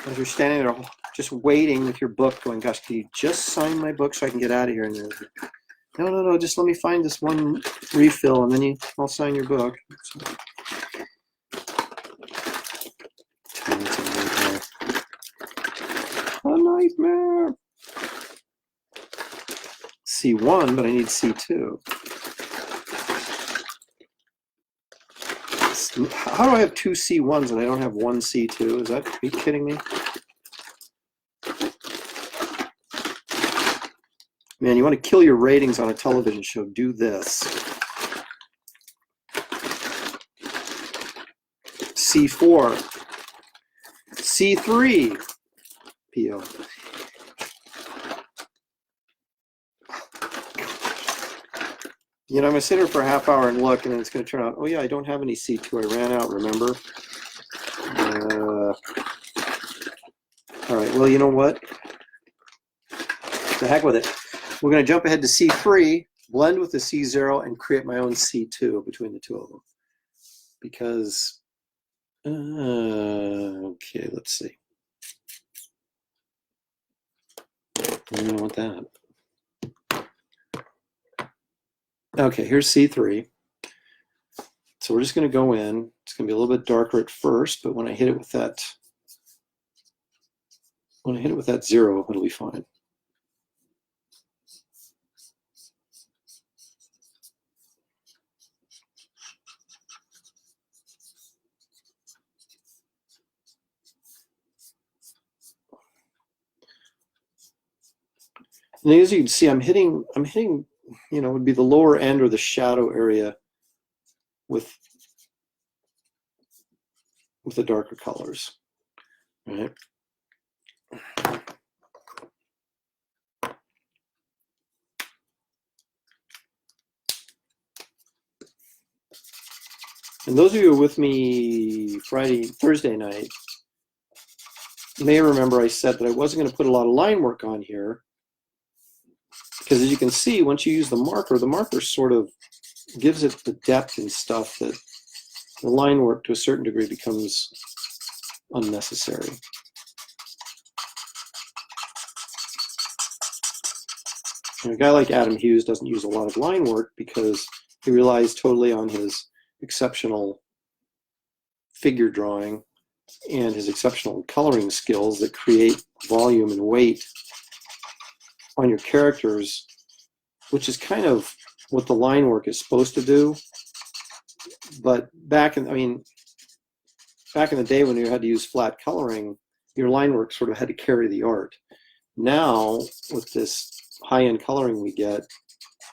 as you're standing there just waiting with your book going, gosh, can you just sign my book so I can get out of here? And you're like, no, just let me find this one refill and then I'll sign your book. A nightmare. C1, but I need C2. How do I have two C1s and I don't have one C2? Are you kidding me? Man, you want to kill your ratings on a television show, do this. C4. C3. PO. You know, I'm going to sit here for a half hour and look, and then it's going to turn out, oh yeah, I don't have any C2. I ran out, remember? All right, well, you know what? The heck with it. We're going to jump ahead to C3, blend with the C0, and create my own C2 between the two of them. Because, okay, let's see. I don't want that. Okay, here's C3. So we're just going to go in. It's going to be a little bit darker at first, but when I hit it with that, zero, it'll be fine. And as you can see, I'm hitting, you know, would be the lower end or the shadow area with the darker colors, right? And those of you who were with me Thursday night may remember I said that I wasn't going to put a lot of line work on here because, as you can see, once you use the marker sort of gives it the depth and stuff that the line work to a certain degree becomes unnecessary. And a guy like Adam Hughes doesn't use a lot of line work because he relies totally on his exceptional figure drawing and his exceptional coloring skills that create volume and weight on your characters, which is kind of what the line work is supposed to do. But back in the day when you had to use flat coloring, your line work sort of had to carry the art. Now, with this high-end coloring we get,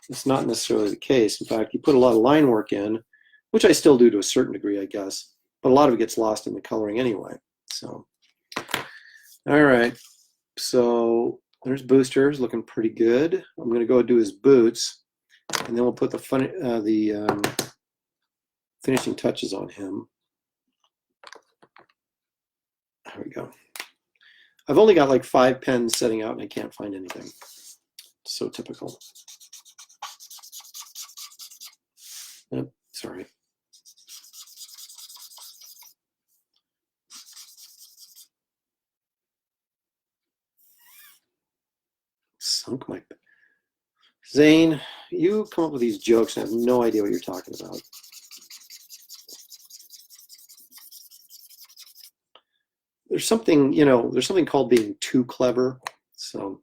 it's not necessarily the case. In fact, you put a lot of line work in, which I still do to a certain degree, I guess, but a lot of it gets lost in the coloring anyway. So, all right. So there's Boosters looking pretty good. I'm going to go do his boots, and then we'll put the finishing touches on him. There we go. I've only got like 5 pens setting out, and I can't find anything. So typical. Oh, sorry. Sunk my... Zane, you come up with these jokes and I have no idea what you're talking about. There's something, you know, there's something called being too clever. So,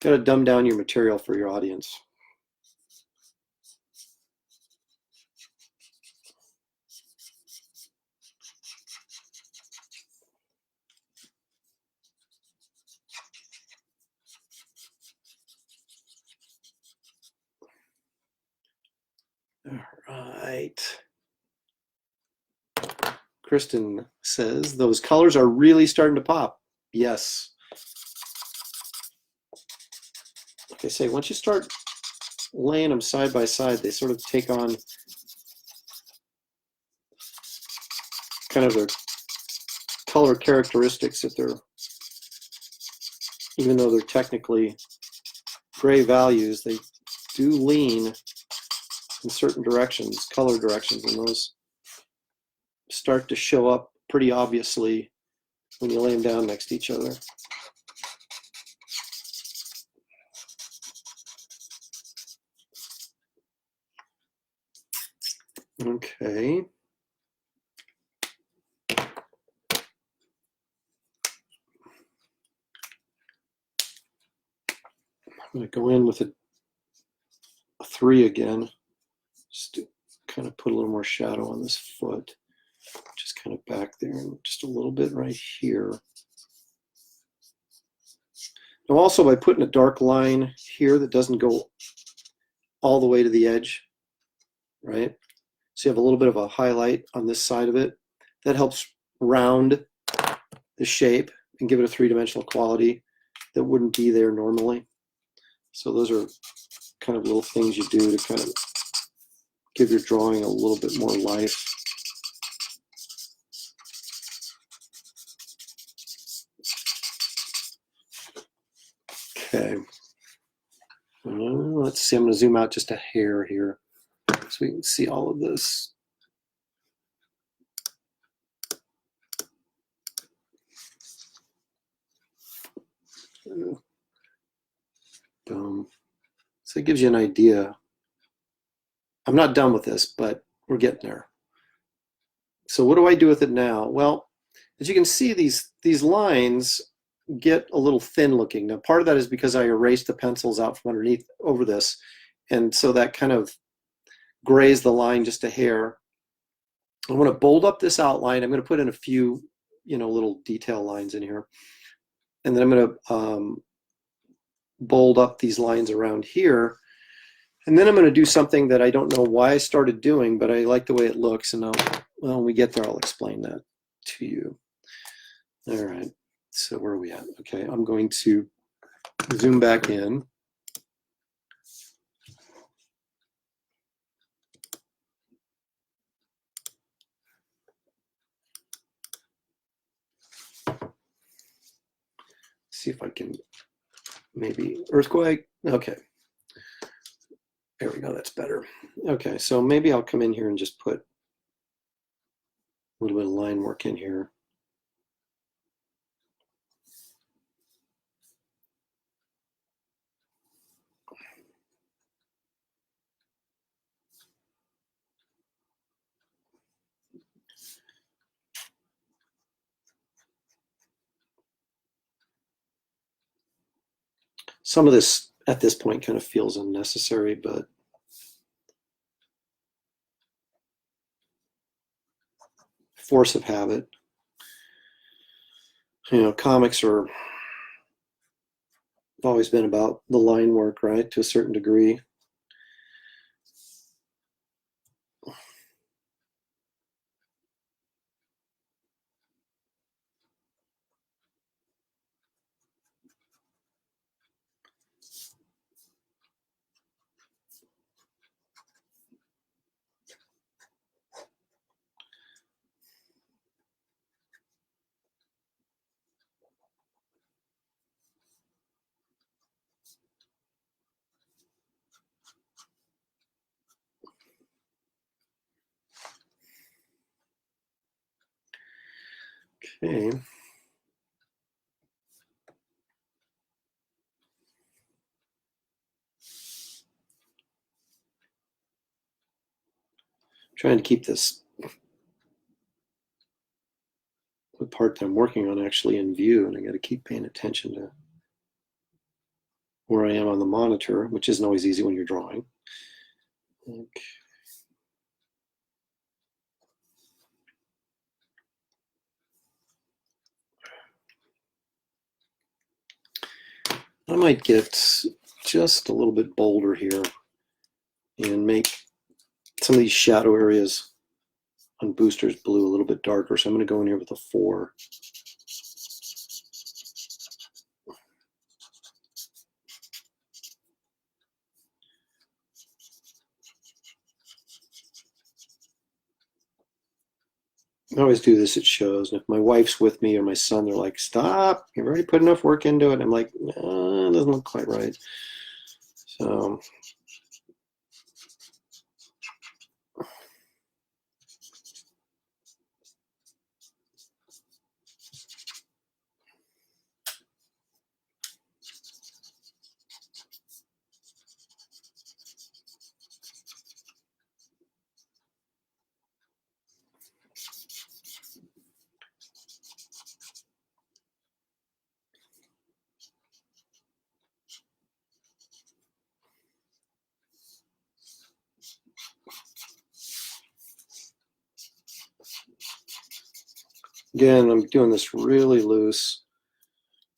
got to dumb down your material for your audience. Kristen says, those colors are really starting to pop. Yes. Like I say, once you start laying them side by side, they sort of take on kind of their color characteristics that they're, even though they're technically gray values, they do lean in certain directions, color directions, and those start to show up pretty obviously when you lay them down next to each other. Okay. I'm going to go in with a 3 again, just to kind of put a little more shadow on this foot, just kind of back there, and just a little bit right here. Now also, by putting a dark line here that doesn't go all the way to the edge, right? So you have a little bit of a highlight on this side of it. That helps round the shape and give it a three-dimensional quality that wouldn't be there normally. So those are kind of little things you do to kind of give your drawing a little bit more life. Okay. Let's see, I'm going to zoom out just a hair here so we can see all of this. Boom. So it gives you an idea. I'm not done with this, but we're getting there. So what do I do with it now? Well, as you can see, these lines get a little thin looking. Now, part of that is because I erased the pencils out from underneath over this, and so that kind of grays the line just a hair. I want to bold up this outline. I'm going to put in a few, little detail lines in here, and then I'm going to bold up these lines around here. And then I'm going to do something that I don't know why I started doing, but I like the way it looks. And when we get there, I'll explain that to you. All right. So where are we at? Okay. I'm going to zoom back in. See if I can maybe earthquake. Okay. There we go, that's better. Okay, so maybe I'll come in here and just put a little bit of line work in here. Some of this at this point kind of feels unnecessary, but force of habit. Comics have always been about the line work, right, to a certain degree. Okay. Trying to keep this the part that I'm working on actually in view, and I got to keep paying attention to where I am on the monitor, which isn't always easy when you're drawing. Okay. I might get just a little bit bolder here and make some of these shadow areas on Booster's blue a little bit darker, so I'm going to go in here with a 4. I always do this at shows, and if my wife's with me or my son, they're like, "Stop! You've already put enough work into it." And I'm like, "No, it doesn't look quite right." So again, I'm doing this really loose,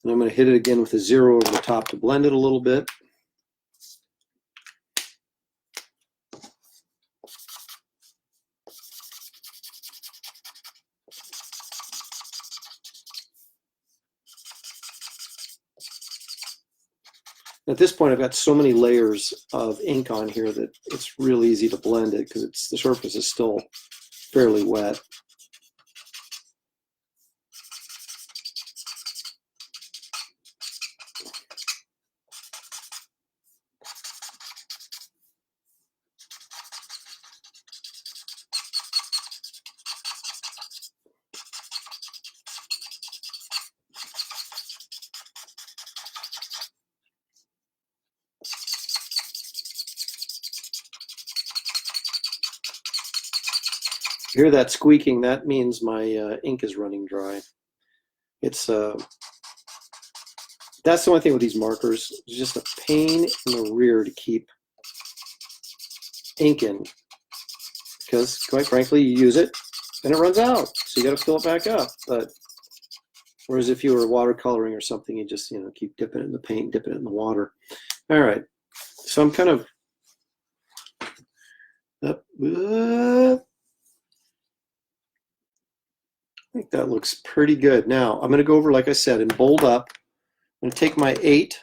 and I'm going to hit it again with a 0 over the top to blend it a little bit. At this point, I've got so many layers of ink on here that it's real easy to blend it because the surface is still fairly wet. Hear that squeaking? That means my ink is running dry. It's that's the only thing with these markers. It's just a pain in the rear to keep ink in, because quite frankly, you use it and it runs out, so you got to fill it back up. But whereas if you were watercoloring or something, you just keep dipping it in the paint, dipping it in the water. All right, so I'm kind of up. I think that looks pretty good. Now I'm going to go over, like I said, and bold up. I'm going to take my 8,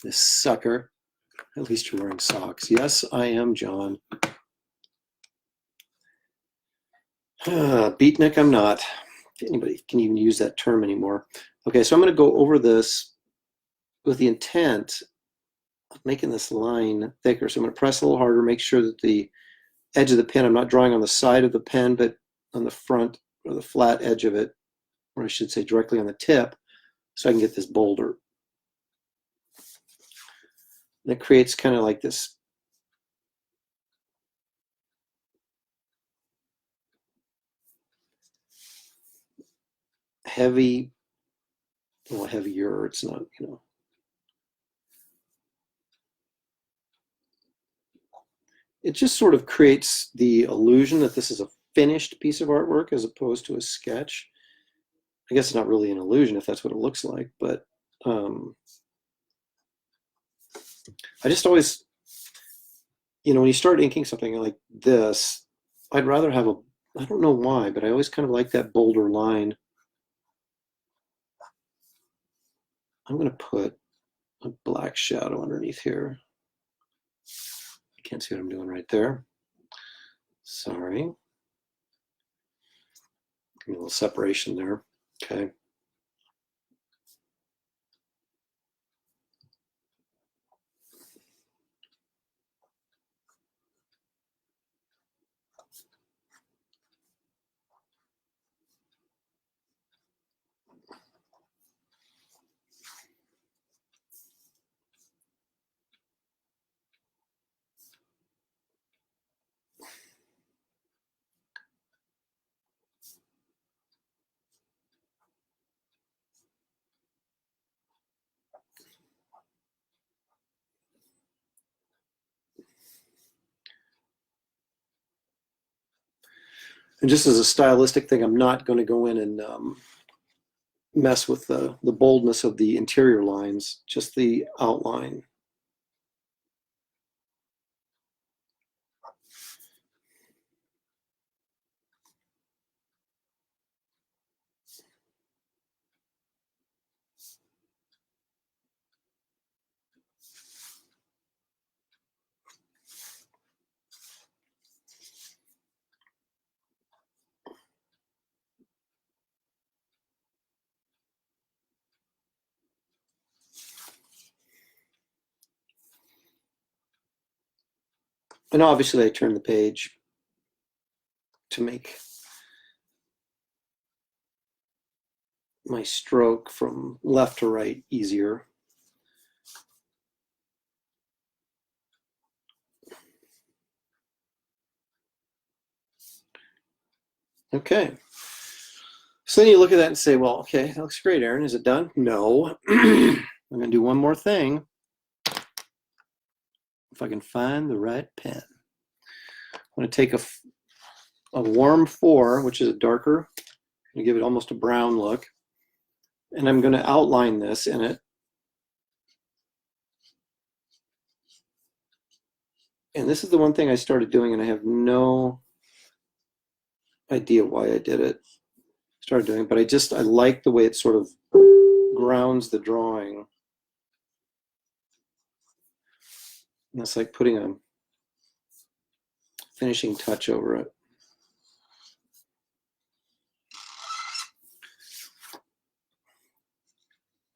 this sucker. At least you're wearing socks. Yes, I am, John. Beatnik, I'm not. If anybody can even use that term anymore. Okay, so I'm going to go over this with the intent of making this line thicker. So I'm going to press a little harder, make sure that the edge of the pen, I'm not drawing on the side of the pen, but on the front or the flat edge of it, or I should say directly on the tip, so I can get this bolder. And it creates kind of like this heavy, well, heavier, it's not, it just sort of creates the illusion that this is a finished piece of artwork as opposed to a sketch. I guess it's not really an illusion if that's what it looks like, but I just always, when you start inking something like this, I'd rather have I don't know why, but I always kind of like that bolder line. I'm going to put a black shadow underneath here. You can't see what I'm doing right there. Sorry. Give me a little separation there. Okay. And just as a stylistic thing, I'm not going to go in and mess with the boldness of the interior lines, just the outline. And obviously I turned the page to make my stroke from left to right easier. Okay. So then you look at that and say, well, okay, that looks great, Aaron. Is it done? No. I'm going to do one more thing. If I can find the right pen. I'm going to take a warm 4, which is a darker, and give it almost a brown look. And I'm going to outline this in it. And this is the one thing I started doing, and I have no idea why I did it. Started doing it, but I like the way it sort of grounds the drawing. And it's like putting a finishing touch over it.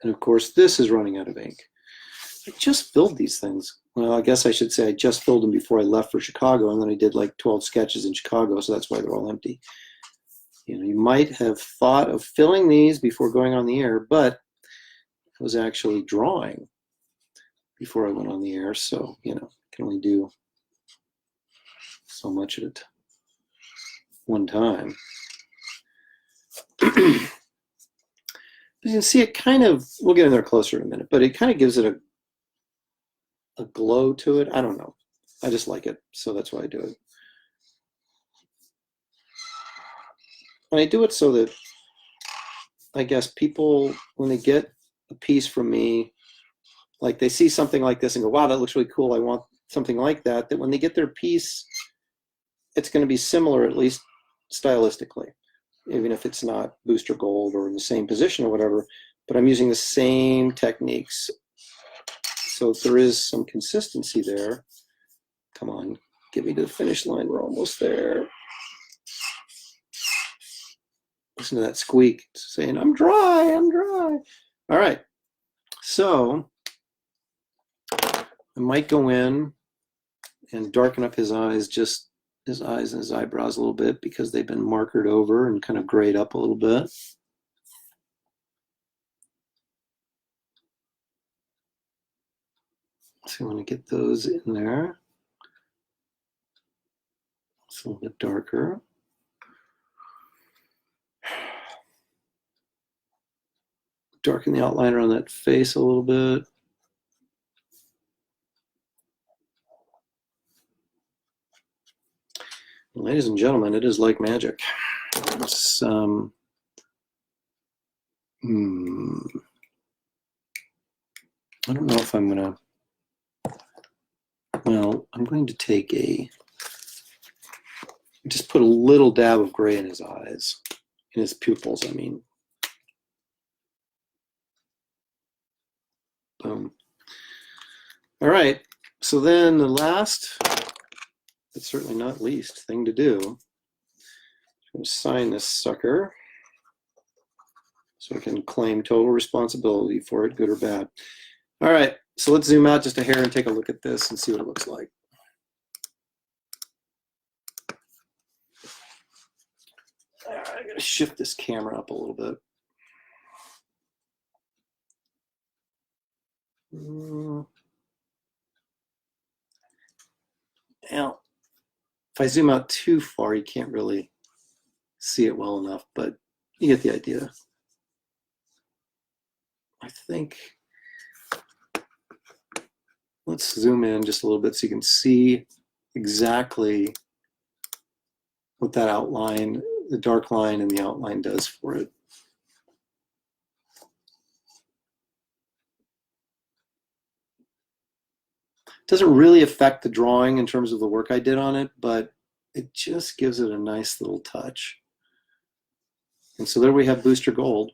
And of course, this is running out of ink. I just filled these things. Well, I guess I should say I just filled them before I left for Chicago, and then I did like 12 sketches in Chicago, so that's why they're all empty. You know, you might have thought of filling these before going on the air, but I was actually drawing before I went on the air, so, you know, I can only do so much at one time. You can see it kind of, we'll get in there closer in a minute, but it kind of gives it a glow to it. I don't know. I just like it, so that's why I do it. And I do it so that I guess people, when they get a piece from me, like they see something like this and go, wow, that looks really cool. I want something like that. That when they get their piece, it's going to be similar, at least stylistically, even if it's not booster gold or in the same position or whatever, but I'm using the same techniques. So if there is some consistency there, come on, get me to the finish line. We're almost there. Listen to that squeak saying, I'm dry, I'm dry. All right, so I might go in and darken up his eyes, just his eyes and his eyebrows a little bit, because they've been markered over and kind of grayed up a little bit. So I want to get those in there. It's a little bit darker. Darken the outline around that face a little bit. Ladies and gentlemen, it is like magic. It's, I don't know if I'm gonna, well, I'm going to take just put a little dab of gray in his eyes, in his pupils, I mean. Boom. All right, so then the last, but certainly not least, thing to do, I'm going to sign this sucker so I can claim total responsibility for it, good or bad. All right, so let's zoom out just a hair and take a look at this and see what it looks like. All right, I'm going to shift this camera up a little bit. Now, if I zoom out too far, you can't really see it well enough, but you get the idea. I think, let's zoom in just a little bit so you can see exactly what that outline, the dark line and the outline does for it. Doesn't really affect the drawing in terms of the work I did on it, but it just gives it a nice little touch. And so there we have Booster Gold,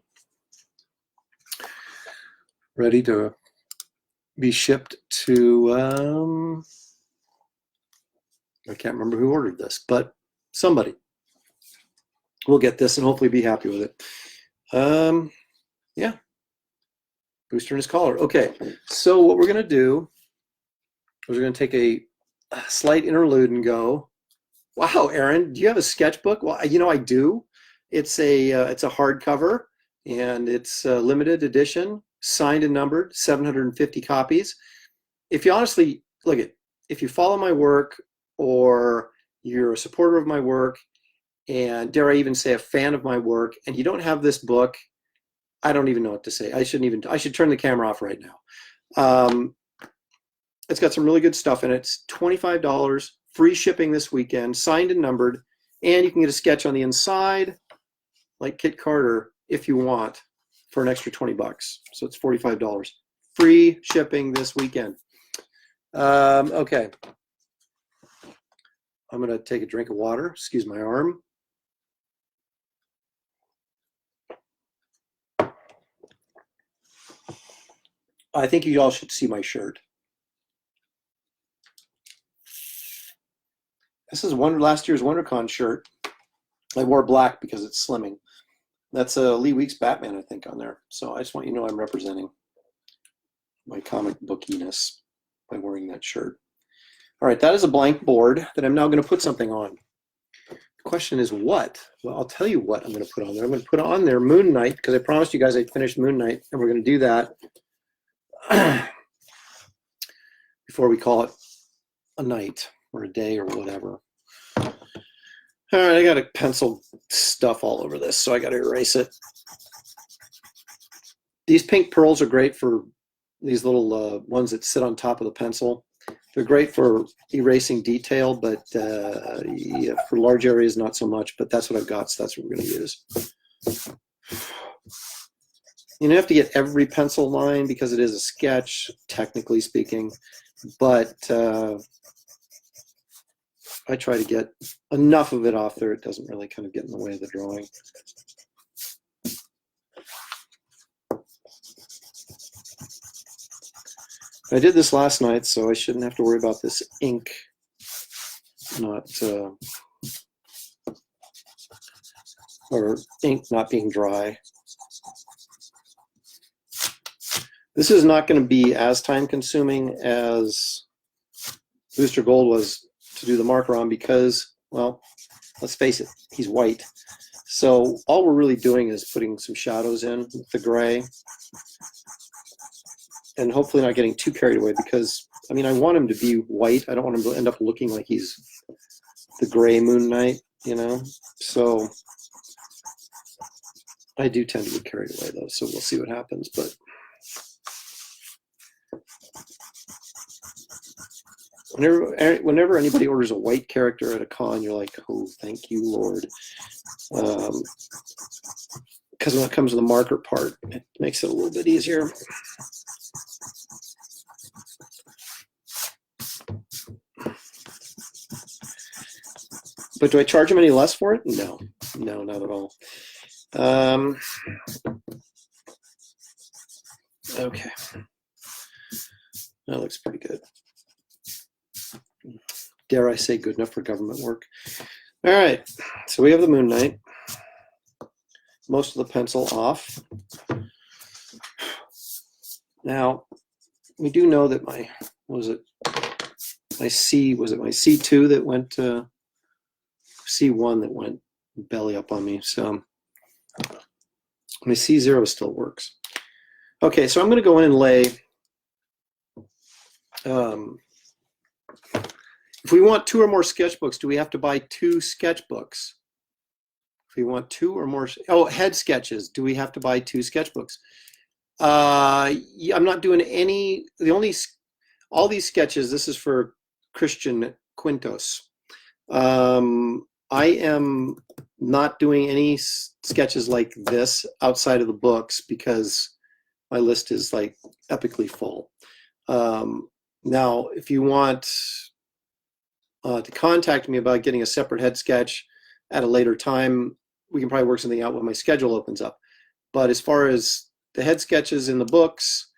ready to be shipped to, I can't remember who ordered this, but somebody will get this and hopefully be happy with it. Yeah, Booster and his collar. Okay, so what we're gonna do is we're gonna take slight interlude and go, wow, Aaron, do you have a sketchbook? Well, I do. It's a hardcover, and it's a limited edition, signed and numbered, 750 copies. If you honestly look at, if you follow my work or you're a supporter of my work, and dare I even say a fan of my work, and you don't have this book, I don't even know what to say. I should turn the camera off right now. It's got some really good stuff in it. It's $25, free shipping this weekend, signed and numbered, and you can get a sketch on the inside, like Kit Carter, if you want, for an extra 20 bucks. So it's $45. Free shipping this weekend. Okay. I'm going to take a drink of water. Excuse my arm. I think you all should see my shirt. This is last year's WonderCon shirt. I wore black because it's slimming. That's Lee Weeks Batman, I think, on there. So I just want you to know I'm representing my comic bookiness by wearing that shirt. All right, that is a blank board that I'm now going to put something on. The question is what? Well, I'll tell you what I'm going to put on there. I'm going to put on there Moon Knight, because I promised you guys I'd finish Moon Knight, and we're going to do that before we call it a night or a day or whatever. All right, I got a pencil stuff all over this, so I got to erase it. These pink pearls are great for these little ones that sit on top of the pencil. They're great for erasing detail, but yeah, for large areas, not so much. But that's what I've got, so that's what we're going to use. You don't have to get every pencil line because it is a sketch, technically speaking, but I try to get enough of it off there. It doesn't really kind of get in the way of the drawing. I did this last night, so I shouldn't have to worry about this ink or ink not being dry. This is not going to be as time consuming as Booster Gold was to do the marker on because, well, let's face it, he's white. So all we're really doing is putting some shadows in with the gray and hopefully not getting too carried away because, I mean, I want him to be white. I don't want him to end up looking like he's the gray Moon Knight, you know? So I do tend to get carried away though, so we'll see what happens. But whenever anybody orders a white character at a con, you're like, oh, thank you, Lord. Because when it comes to the marker part, it makes it a little bit easier. But do I charge him any less for it? No, no, not at all. Okay, that looks pretty good. Dare I say good enough for government work. All right, so we have the Moon Knight. Most of the pencil off. Now, we do know that my C2 that went to C1 that went belly up on me. So my C0 still works. Okay, so I'm going to go in and lay. If we want 2 or more sketchbooks, do we have to buy 2 sketchbooks? If we want 2 or more, head sketches, do we have to buy 2 sketchbooks? Yeah, I'm not doing any, all these sketches, this is for Christian Quintos. I am not doing any sketches like this outside of the books because my list is like epically full. Now, if you want to contact me about getting a separate head sketch at a later time, we can probably work something out when my schedule opens up. But as far as the head sketches in the books,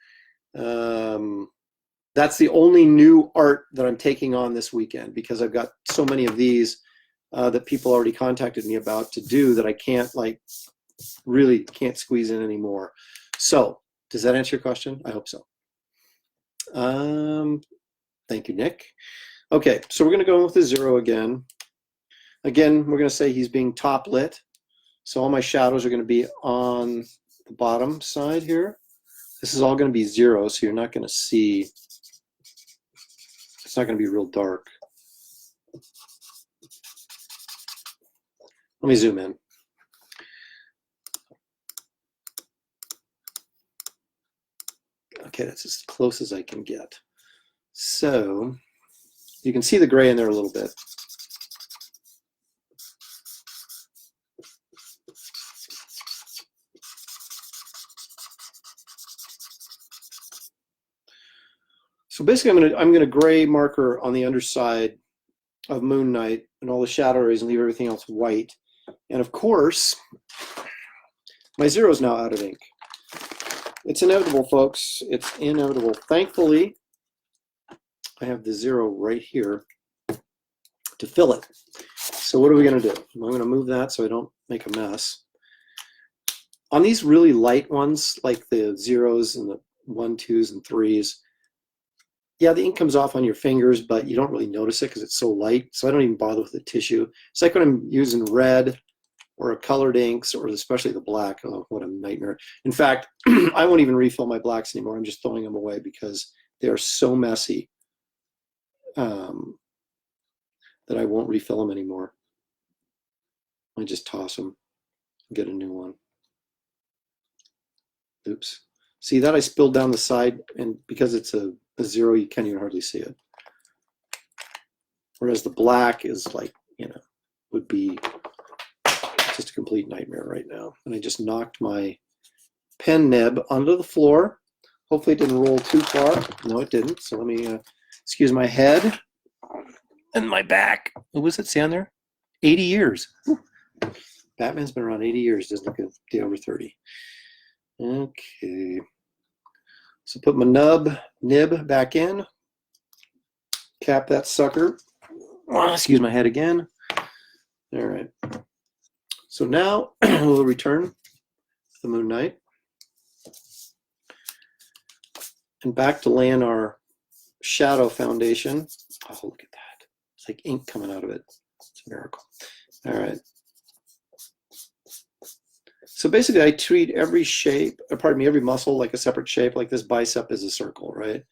that's the only new art that I'm taking on this weekend because I've got so many of these that people already contacted me about to do that I can't really can't squeeze in anymore. So does that answer your question? I hope so. Thank you, Nick. Okay, so we're going to go with the 0 again. Again, we're going to say he's being top lit. So all my shadows are going to be on the bottom side here. This is all going to be 0, so you're not going to see, it's not going to be real dark. Let me zoom in. Okay, that's as close as I can get. So you can see the gray in there a little bit. So basically I'm gonna gray marker on the underside of Moon Knight and all the shadow areas and leave everything else white. And of course, my 0 is now out of ink. It's inevitable, folks. It's inevitable. Thankfully, I have the 0 right here to fill it. So what are we going to do? I'm going to move that so I don't make a mess. On these really light ones, like the 0s and the 1, 2s, and 3s, yeah, the ink comes off on your fingers, but you don't really notice it because it's so light. So I don't even bother with the tissue. It's like when I'm using red or a colored inks, or especially the black. Oh, what a nightmare. In fact, I won't even refill my blacks anymore. I'm just throwing them away because they are so messy that I won't refill them anymore. I just toss them and get a new one. Oops. See that I spilled down the side, and because it's a 0, you can't even hardly see it. Whereas the black is like, you know, would be just a complete nightmare right now. And I just knocked my pen nib onto the floor. Hopefully it didn't roll too far. No, it didn't. So let me excuse my head and my back. What was it say on there? 80 years. Batman's been around 80 years. Doesn't look a day over 30. Okay. So put my nib back in. Cap that sucker. Oh, excuse my head again. All right. So now we'll return to the Moon Knight. And back to laying our shadow foundation. Oh, look at that. It's like ink coming out of it. It's a miracle. All right. So basically I treat every shape, or pardon me, every muscle like a separate shape. Like this bicep is a circle, right?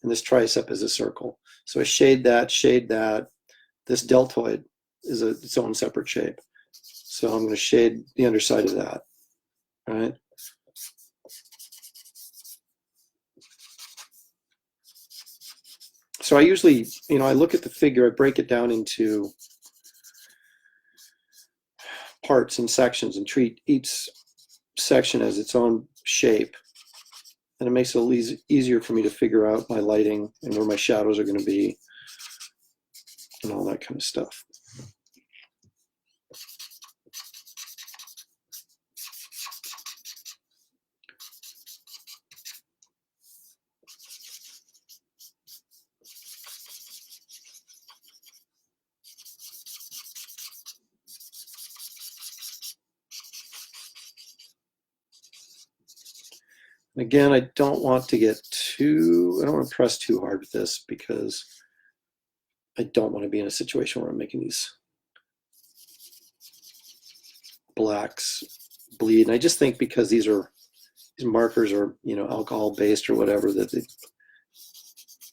And this tricep is a circle. So I shade that, shade that. This deltoid is its own separate shape. So I'm going to shade the underside of that, right? So I usually, you know, I look at the figure, I break it down into parts and sections and treat each section as its own shape. And it makes it easier for me to figure out my lighting and where my shadows are going to be and all that kind of stuff. Again, I don't want to press too hard with this because I don't want to be in a situation where I'm making these blacks bleed. And I just think because these markers are, you know, alcohol based or whatever, that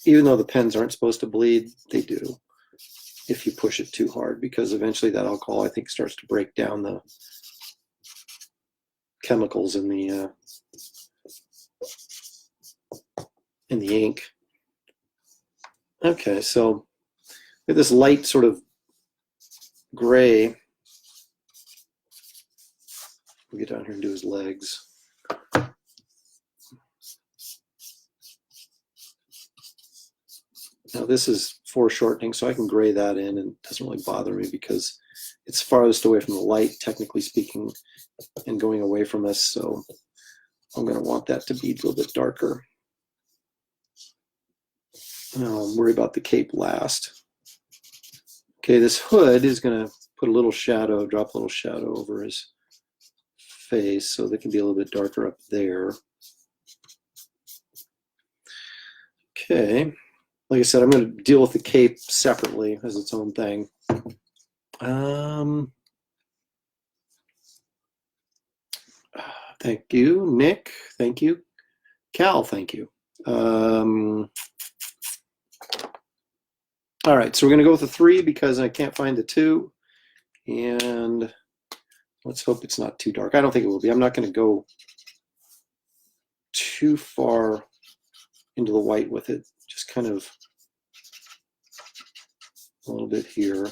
even though the pens aren't supposed to bleed, they do if you push it too hard, because eventually that alcohol, I think, starts to break down the chemicals in the ink. Okay, so with this light sort of gray, we'll get down here and do his legs. Now this is foreshortening, so I can gray that in, and it doesn't really bother me because it's farthest away from the light, technically speaking, and going away from us, so I'm going to want that to be a little bit darker. I'll worry about the cape last. Okay, this hood is going to put a little shadow, drop a little shadow over his face, so they can be a little bit darker up there. Okay. like I said, I'm going to deal with the cape separately as its own thing. Thank you, Nick. Thank you, Cal. Thank you. All right, so we're going to go with the 3 because I can't find the 2. And let's hope it's not too dark. I don't think it will be. I'm not going to go too far into the white with it. Just kind of a little bit here.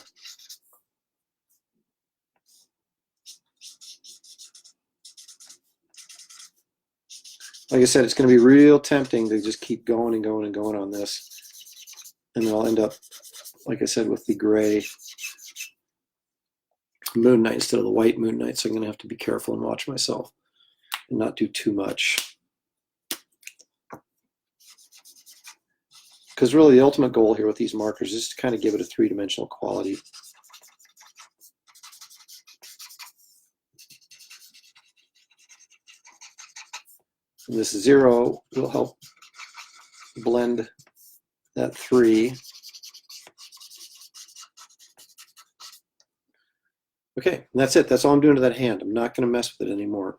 Like I said, it's going to be real tempting to just keep going and going and going on this. And then I'll end up, like I said, with the gray Moon Knight instead of the white Moon Knight. So I'm going to have to be careful and watch myself and not do too much. Because really the ultimate goal here with these markers is to kind of give it a 3-dimensional quality. And this 0 will help blend that 3. Okay, and that's it. That's all I'm doing to that hand. I'm not going to mess with it anymore.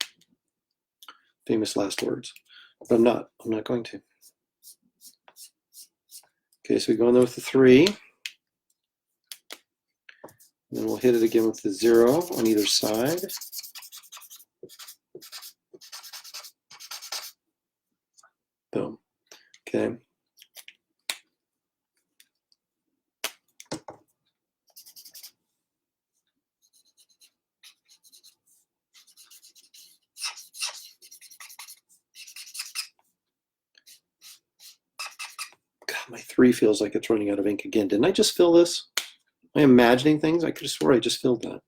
Famous last words. But I'm not going to. Okay, so we go in there with the 3. And then we'll hit it again with the 0 on either side. Boom. Okay. God, my 3 feels like it's running out of ink again. Didn't I just fill this? Am I imagining things? I could have swore I just filled that.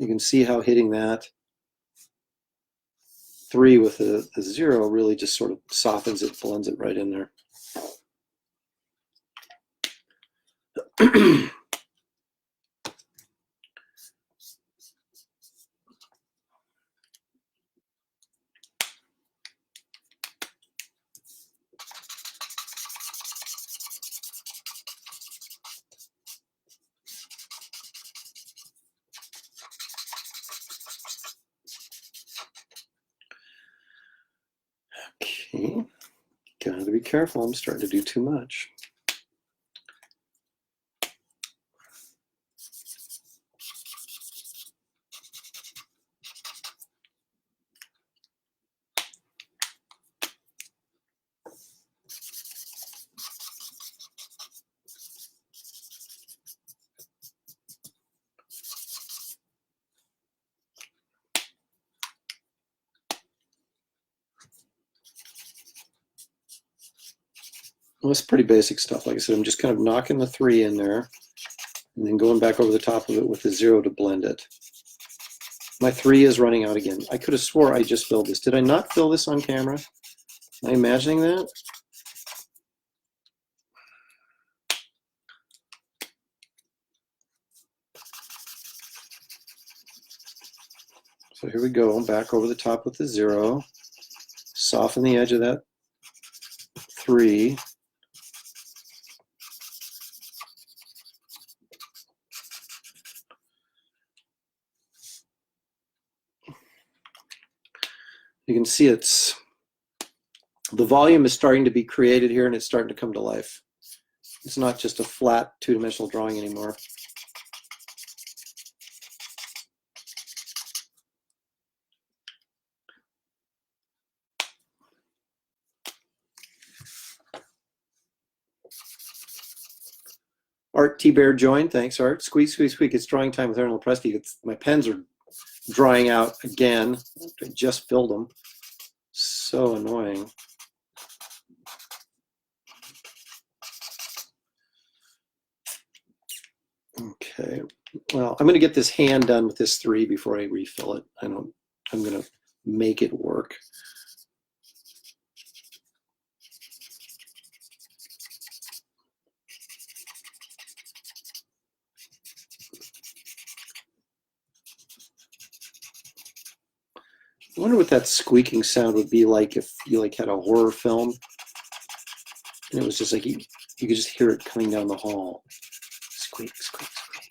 You can see how hitting that 3 with the 0 really just sort of softens it, blends it right in there. Okay, gotta be careful. I'm starting to do too much. Well, it's pretty basic stuff. Like I said, I'm just kind of knocking the 3 in there and then going back over the top of it with the 0 to blend it. My 3 is running out again. I could have swore I just filled this. Did I not fill this on camera? Am I imagining that? So here we go, back over the top with the 0. Soften the edge of that 3. You can see the volume is starting to be created here and it's starting to come to life. It's not just a flat 2-dimensional drawing anymore. Art T. Bear joined. Thanks, Art. Squeak, squeak, squeak. It's drawing time with Aaron Lopresti. My pens are drying out again. I just filled them. So annoying. Okay. Well, I'm going to get this hand done with this 3 before I refill it. I'm going to make it work. I wonder what that squeaking sound would be like if you like had a horror film and it was just like you could just hear it coming down the hall. Squeak, squeak, squeak.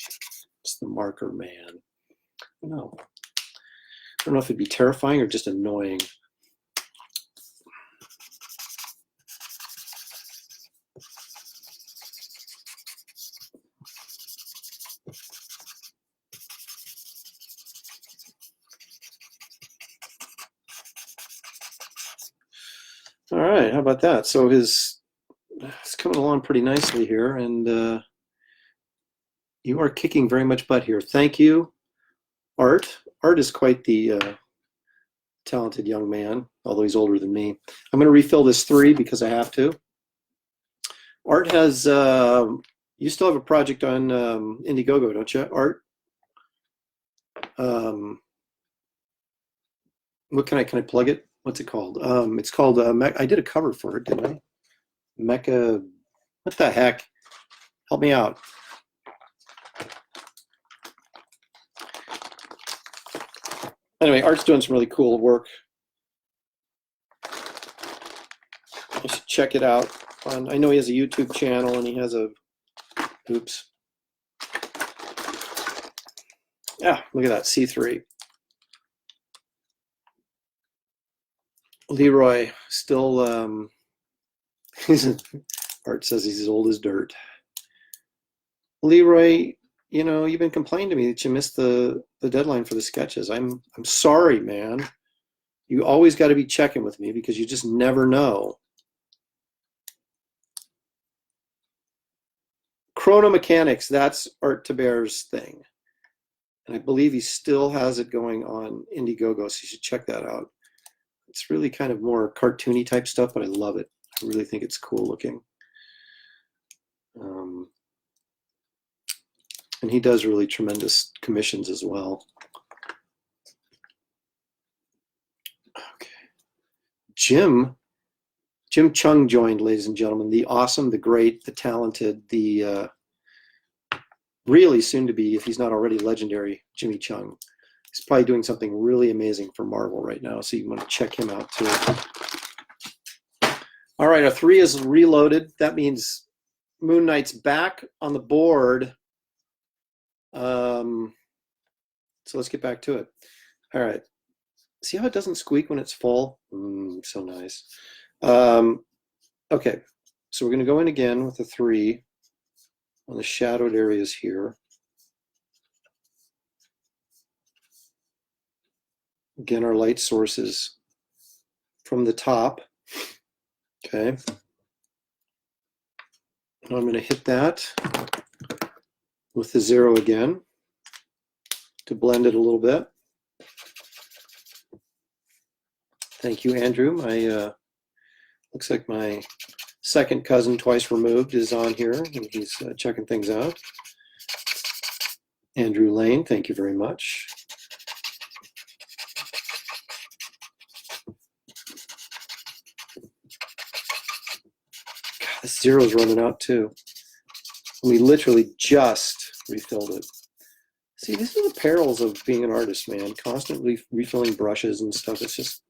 It's the marker man. No. I don't know if it'd be terrifying or just annoying. All right, how about that? So it's coming along pretty nicely here, and you are kicking very much butt here. Thank you, Art. Art is quite the talented young man, although he's older than me. I'm going to refill this 3 because I have to. Art has, you still have a project on Indiegogo, don't you, Art? What can I plug it? What's it called? It's called, I did a cover for it, didn't I? Mecha, what the heck? Help me out. Anyway, Art's doing some really cool work. You should check it out. I know he has a YouTube channel and he has a, oops. Yeah, look at that, C3. Leroy, still, Art says he's as old as dirt. Leroy, you know, you've been complaining to me that you missed the deadline for the sketches. I'm sorry, man. You always got to be checking with me because you just never know. Chrono Mechanics, that's Art Taber's thing. And I believe he still has it going on Indiegogo, so you should check that out. It's really kind of more cartoony type stuff, but I love it. I really think it's cool looking. And he does really tremendous commissions as well. Okay. Jim Chung joined, ladies and gentlemen. The awesome, the great, the talented, the really soon to be, if he's not already legendary, Jimmy Chung. He's probably doing something really amazing for Marvel right now, so you want to check him out too. All right, our 3 is reloaded. That means Moon Knight's back on the board. So let's get back to it. All right. See how it doesn't squeak when it's full? So nice. Okay, so we're going to go in again with a 3 on the shadowed areas here. Again, our light sources from the top. Okay. Now I'm going to hit that with the 0 again to blend it a little bit. Thank you, Andrew. My looks like my second cousin twice removed is on here, and he's checking things out. Andrew Lane, thank you very much. God, this 0 is running out too. We literally just refilled it. See, this is the perils of being an artist, man. Constantly refilling brushes and stuff. It's just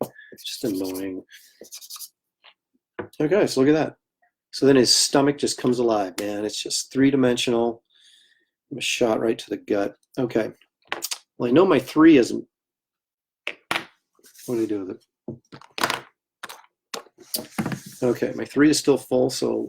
annoying. Okay, so look at that. So then his stomach just comes alive, man. It's just 3-dimensional. I'm a shot right to the gut. Okay. Well, I know my 3 isn't. What do I do with it? Okay, my 3 is still full, so.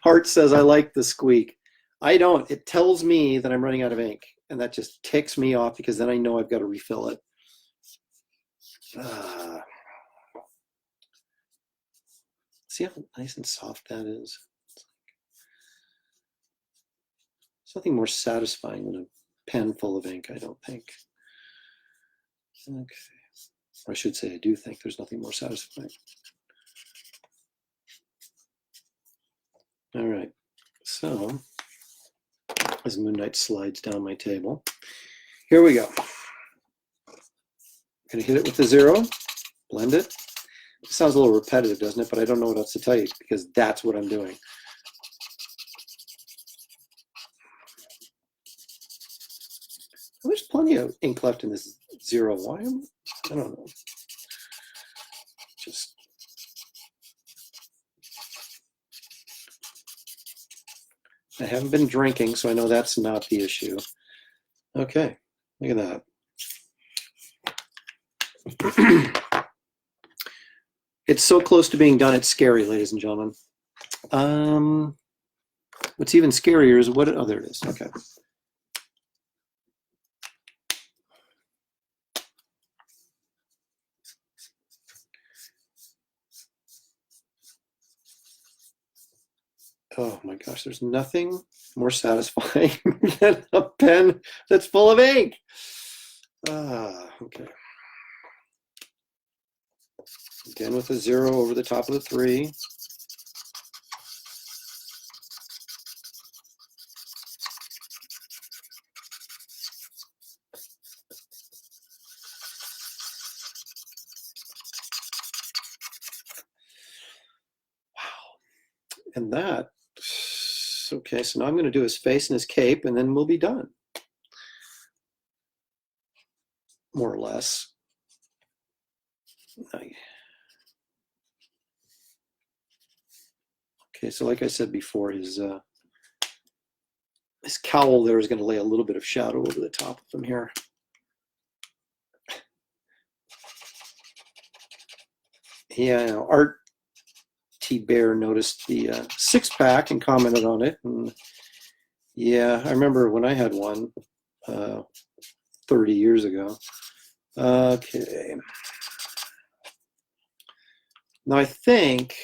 Hart says, I like the squeak. I don't. It tells me that I'm running out of ink, and that just ticks me off because then I know I've got to refill it. See how nice and soft that is? There's nothing more satisfying than a pen full of ink, I don't think. Okay. Or I should say I do think there's nothing more satisfying. All right, so as Moon Knight slides down my table, here we go. I'm gonna hit it with the 0, blend it. It sounds a little repetitive, doesn't it? But I don't know what else to tell you because that's what I'm doing. There's plenty of ink left in this 0. Why am I don't know. Just I haven't been drinking, so I know that's not the issue. Okay, look at that. It's so close to being done, it's scary, ladies and gentlemen. What's even scarier is what, oh, there it is, okay. Oh my gosh, there's nothing more satisfying than a pen that's full of ink. Okay. Again with a 0 over the top of the 3. Wow. And that, okay, so now I'm going to do his face and his cape, and then we'll be done. More or less. Okay, so like I said before, his cowl there is going to lay a little bit of shadow over the top of him here. Yeah, Art T. Bear noticed the 6-pack and commented on it. And yeah, I remember when I had one 30 years ago. Okay. Now I think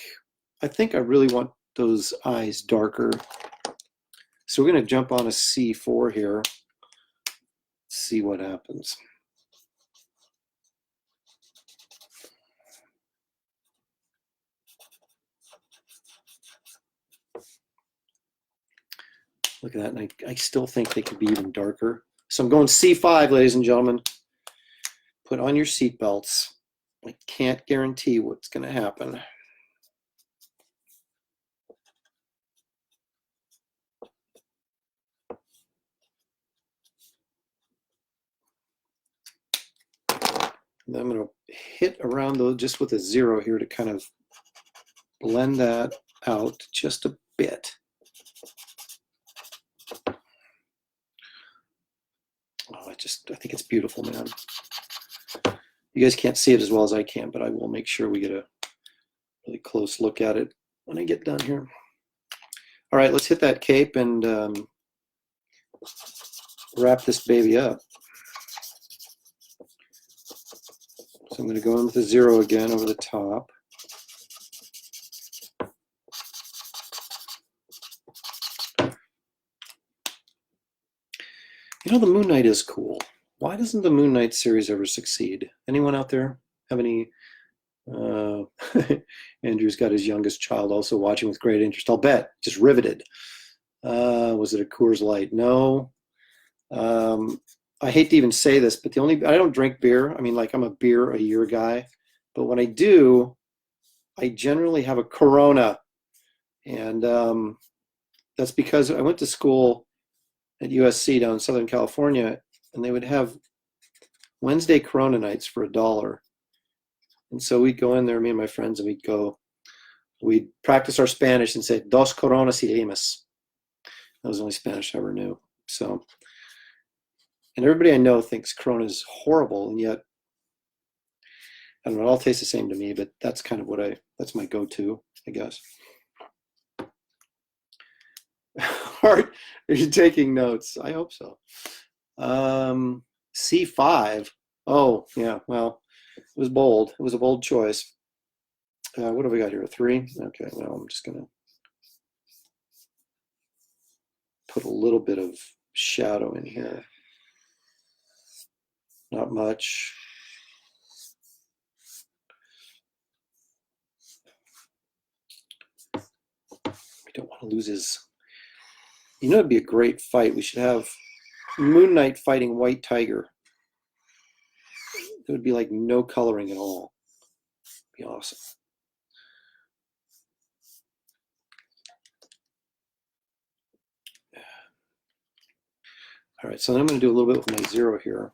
I really want those eyes darker. So we're going to jump on a C4 here. See what happens. Look at that, and I still think they could be even darker. So I'm going C5, ladies and gentlemen. Put on your seatbelts. I can't guarantee what's going to happen. And then I'm going to hit around those just with a 0 here to kind of blend that out just a bit. Oh, I think it's beautiful, man. You guys can't see it as well as I can, but I will make sure we get a really close look at it when I get done here. All right, let's hit that cape and wrap this baby up. So I'm going to go in with a 0 again over the top. You know, the Moon Knight is cool. Why doesn't the Moon Knight series ever succeed? Anyone out there have any? Andrew's got his youngest child also watching with great interest. I'll bet, just riveted. Was it a Coors Light? No. I hate to even say this, but I don't drink beer. I mean, like, I'm a beer a year guy, but when I do, I generally have a Corona, and that's because I went to school at USC down in Southern California, and they would have Wednesday Corona nights for $1. And so we'd go in there, me and my friends, and we'd practice our Spanish and say, dos coronas y limas. That was the only Spanish I ever knew. So, and everybody I know thinks Corona is horrible, and yet, I don't know, it all tastes the same to me, but that's kind of that's my go-to, I guess. Art, are you taking notes? I hope so. C5. Oh, yeah, well, it was bold. It was a bold choice. What have we got here? A 3? Okay, well, I'm just going to put a little bit of shadow in here. Not much. We don't want to lose his... You know, it'd be a great fight. We should have Moon Knight fighting White Tiger. It would be like no coloring at all. It'd be awesome. All right, so then I'm going to do a little bit with my zero here.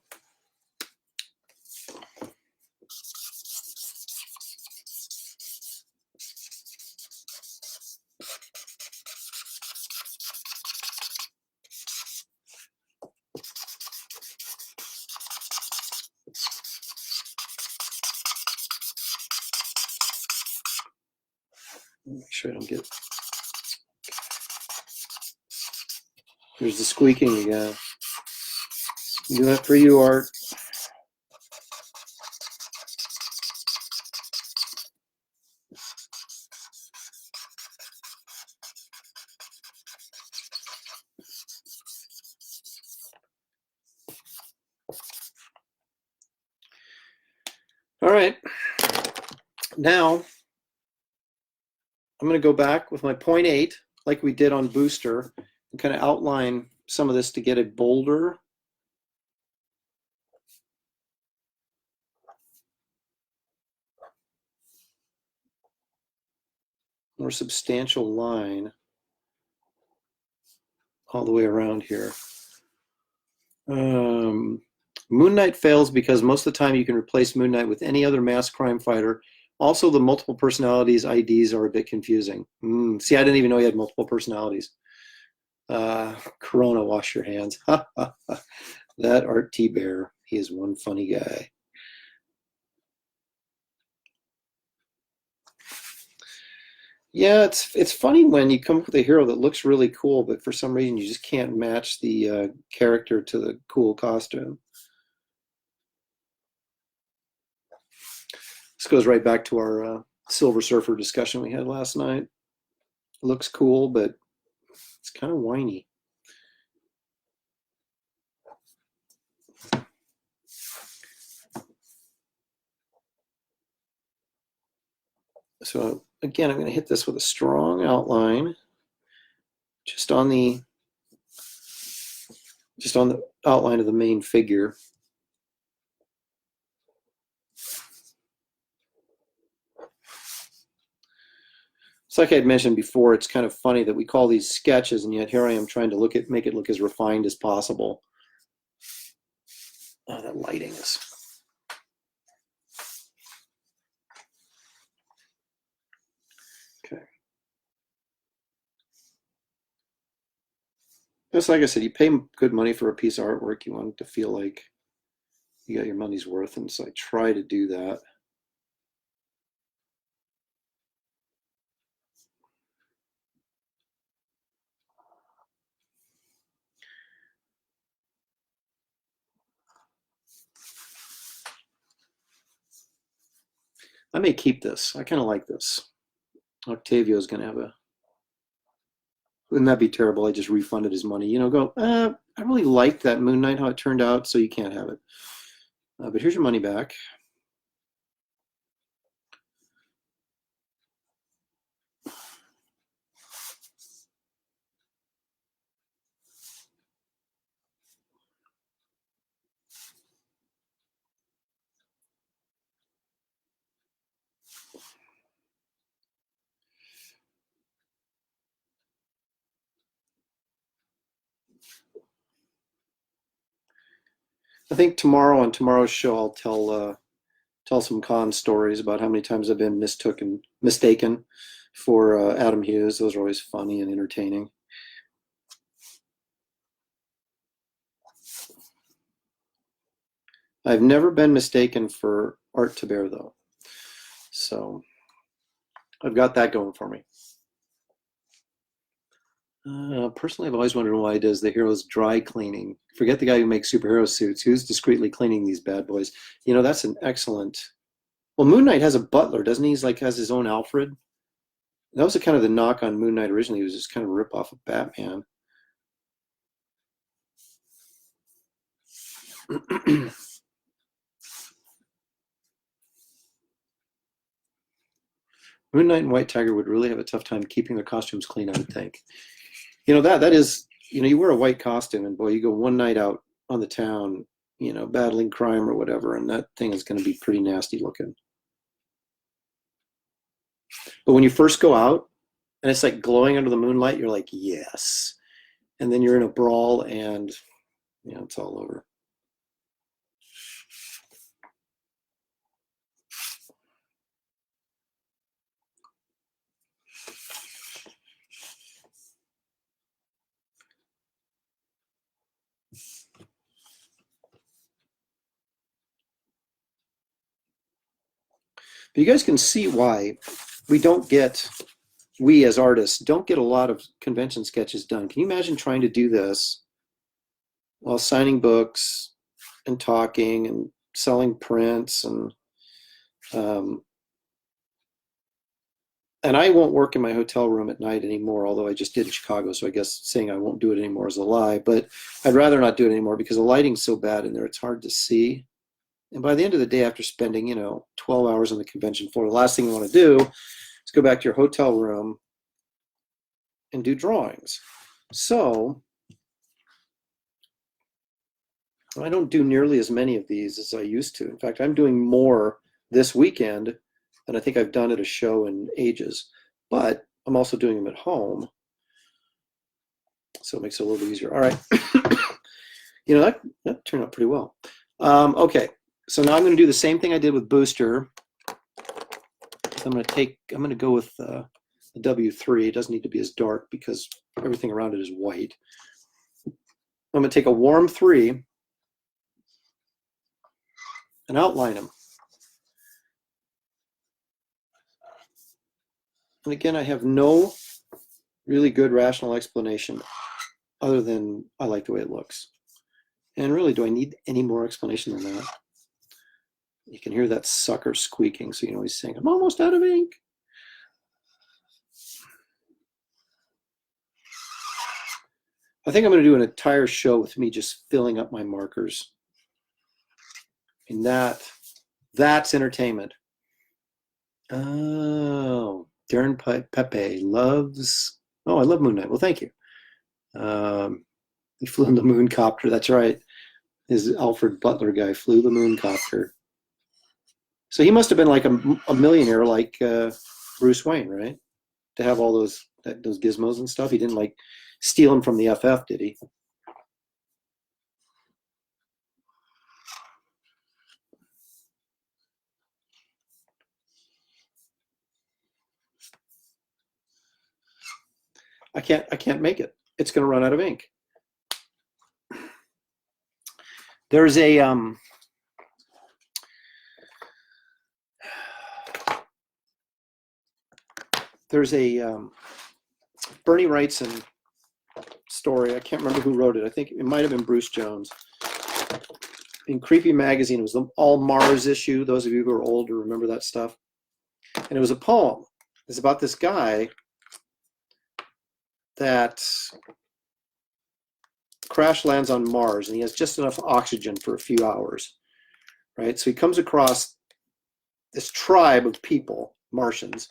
Make sure I don't get. There's the squeaking again. Do that for you, Art. All right. Now, I'm going to go back with my 0.8, like we did on Booster, and kind of outline some of this to get it bolder. More substantial line all the way around here. Moon Knight fails because most of the time you can replace Moon Knight with any other mass crime fighter. Also, the multiple personalities IDs are a bit confusing. See, I didn't even know he had multiple personalities. Corona, wash your hands. That Art T. Bear, he is one funny guy. Yeah, it's funny when you come up with a hero that looks really cool, but for some reason you just can't match the character to the cool costume. This goes right back to our Silver Surfer discussion we had last night. Looks cool, but it's kind of whiny. So again, I'm going to hit this with a strong outline, just on the outline of the main figure. It's like I had mentioned before, it's kind of funny that we call these sketches, and yet here I am trying to make it look as refined as possible. Oh, that lighting is... Okay. Just like I said, you pay good money for a piece of artwork, you want it to feel like you got your money's worth, and so I try to do that. I may keep this. I kind of like this. Octavio's going to have a... Wouldn't that be terrible? I just refunded his money. You know, go, I really liked that Moon Knight, how it turned out, so you can't have it. But here's your money back. I think tomorrow on tomorrow's show I'll tell some con stories about how many times I've been mistaken for Adam Hughes. Those are always funny and entertaining. I've never been mistaken for Art Taber though, so I've got that going for me. Personally, I've always wondered why he does the heroes dry cleaning. Forget the guy who makes superhero suits. Who's discreetly cleaning these bad boys? You know, that's an excellent... Well, Moon Knight has a butler, doesn't he? He's like has his own Alfred. That was kind of the knock on Moon Knight originally. He was just kind of a rip-off of Batman. Moon Knight and White Tiger would really have a tough time keeping their costumes clean, I would think. You know, that is, you know, you wear a white costume and boy, you go one night out on the town, you know, battling crime or whatever, and that thing is going to be pretty nasty looking. But when you first go out and it's like glowing under the moonlight, you're like, yes. And then you're in a brawl and Yeah, it's all over. But you guys can see why we as artists don't get a lot of convention sketches done. Can you imagine trying to do this while signing books and talking and selling prints um, and I won't work in my hotel room at night anymore, although I just did in Chicago, so I guess saying I won't do it anymore is a lie. But I'd rather not do it anymore because the lighting's so bad in there, it's hard to see. And by the end of the day, after spending, 12 hours on the convention floor, the last thing you want to do is go back to your hotel room and do drawings. So I don't do nearly as many of these as I used to. In fact, I'm doing more this weekend than I think I've done at a show in ages. But I'm also doing them at home, so it makes it a little bit easier. All right. That turned out pretty well. Okay, so now I'm going to do the same thing I did with Booster. I'm going to go with the W3. It doesn't need to be as dark because everything around it is white. I'm going to take a warm 3 and outline them. And again, I have no really good rational explanation other than I like the way it looks. And really, do I need any more explanation than that? You can hear that sucker squeaking, so you know he's saying, I'm almost out of ink. I think I'm going to do an entire show with me just filling up my markers. And that's entertainment. Oh, Darren Pepe loves, I love Moon Knight. Well, thank you. He flew in the moon copter. That's right. His Alfred Butler guy flew the moon copter. So he must have been like a millionaire like Bruce Wayne, right? To have all those gizmos and stuff. He didn't like steal them from the FF, did he? I can't make it. It's going to run out of ink. There's a Bernie Wrightson story. I can't remember who wrote it. I think it might have been Bruce Jones. In Creepy Magazine, it was the All Mars issue. Those of you who are older remember that stuff. And it was a poem. It's about this guy that crash lands on Mars, and he has just enough oxygen for a few hours, right? So he comes across this tribe of people, Martians.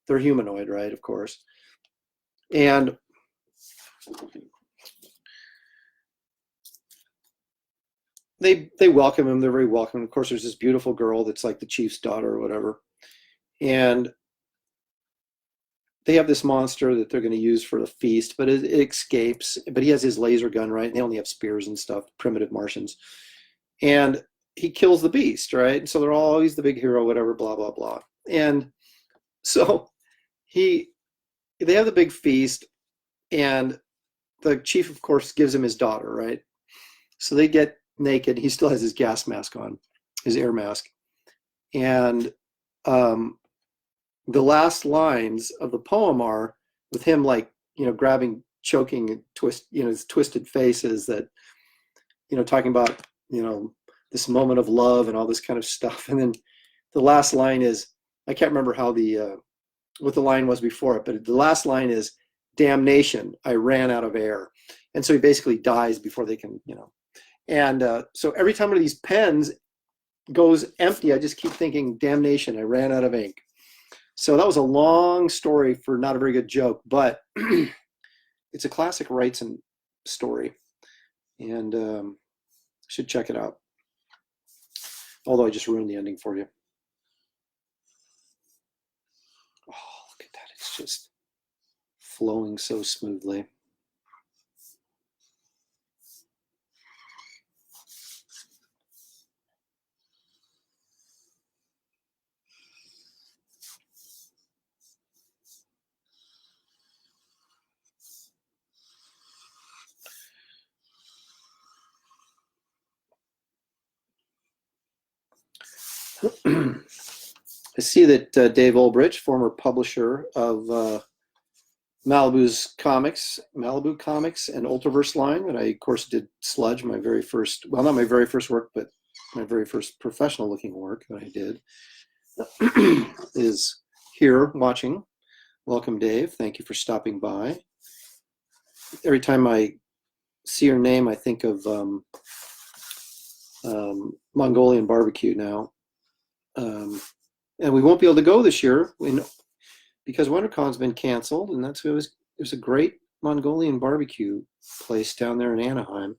They're humanoid, right? Of course. And they welcome him. They're very welcoming. Of course, there's this beautiful girl that's like the chief's daughter or whatever. And they have this monster that they're going to use for the feast, but it escapes. But he has his laser gun, right? And they only have spears and stuff, primitive Martians. And he kills the beast, right? And so they're all, he's the big hero, whatever, blah, blah, blah. And so they have the big feast, and the chief, of course, gives him his daughter, right? So they get naked. He still has his gas mask on, his air mask. And the last lines of the poem are with him, like, grabbing, choking, and his twisted faces that, talking about, this moment of love and all this kind of stuff. And then the last line is, I can't remember how what the line was before it, but the last line is, damnation, I ran out of air. And so he basically dies before they can, And so every time one of these pens goes empty, I just keep thinking, damnation, I ran out of ink. So that was a long story for not a very good joke, but it's a classic Wrightson story, and should check it out. Although I just ruined the ending for you. Oh, look at that. It's just flowing so smoothly. I see that Dave Olbrich, former publisher of Malibu Comics and Ultraverse line, that I, of course, did Sludge, my very first, well, not my very first work, but my very first professional looking work that I did, is here watching. Welcome, Dave. Thank you for stopping by. Every time I see your name, I think of Mongolian barbecue now. And we won't be able to go this year because WinterCon's been canceled, and there's a great Mongolian barbecue place down there in Anaheim.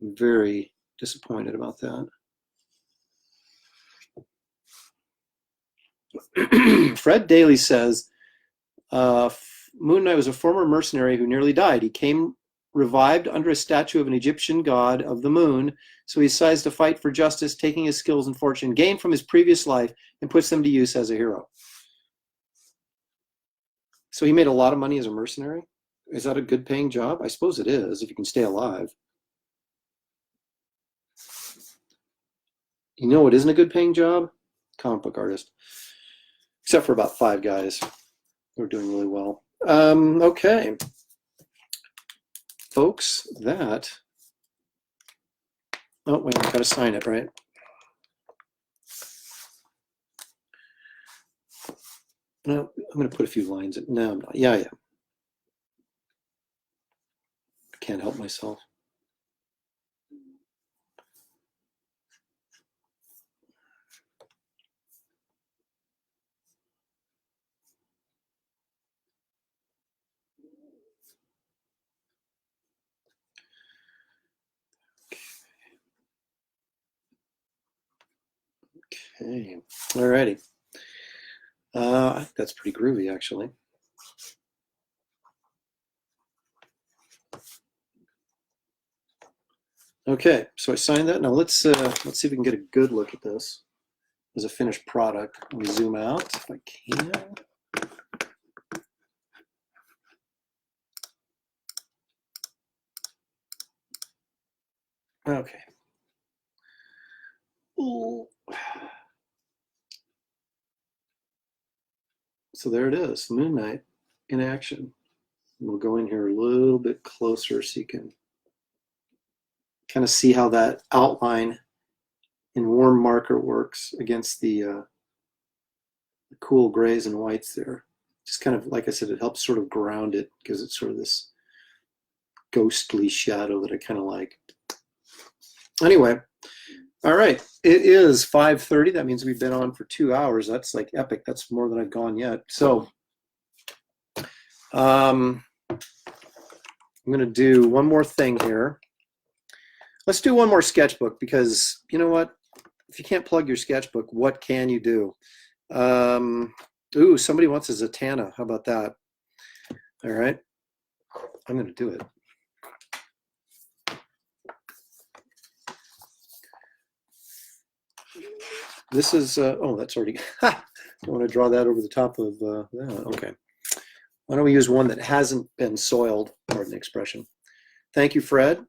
I'm very disappointed about that. Fred Daly says, Moon Knight was a former mercenary who nearly died. He came revived under a statue of an Egyptian god of the moon, so he decides to fight for justice, taking his skills and fortune gained from his previous life and puts them to use as a hero. So he made a lot of money as a mercenary? Is that a good paying job? I suppose it is, if you can stay alive. You know what isn't a good paying job? Comic book artist. Except for about 5 guys who are doing really well. Okay. Folks, that... Oh, wait, I've got to sign it, right? No, I'm going to put a few lines in. No, I'm not. Yeah. I can't help myself. Okay, all righty. I think that's pretty groovy, actually. Okay, so I signed that. Now let's see if we can get a good look at this as a finished product. Let me zoom out if I can. Okay. Ooh. So there it is, Moon Knight in action. We'll go in here a little bit closer so you can kind of see how that outline in warm marker works against the cool grays and whites there. Just kind of, like I said, it helps sort of ground it because it's sort of this ghostly shadow that I kind of like. Anyway, all right, it is 5:30. That means we've been on for 2 hours. That's like epic. That's more than I've gone yet. So I'm going to do one more thing here. Let's do one more sketchbook because, you know what? If you can't plug your sketchbook, what can you do? Ooh, somebody wants a Zatanna. How about that? All right. I'm going to do it. This is, oh, that's already, I want to draw that over the top of that. Okay. Why don't we use one that hasn't been soiled, pardon the expression. Thank you, Fred.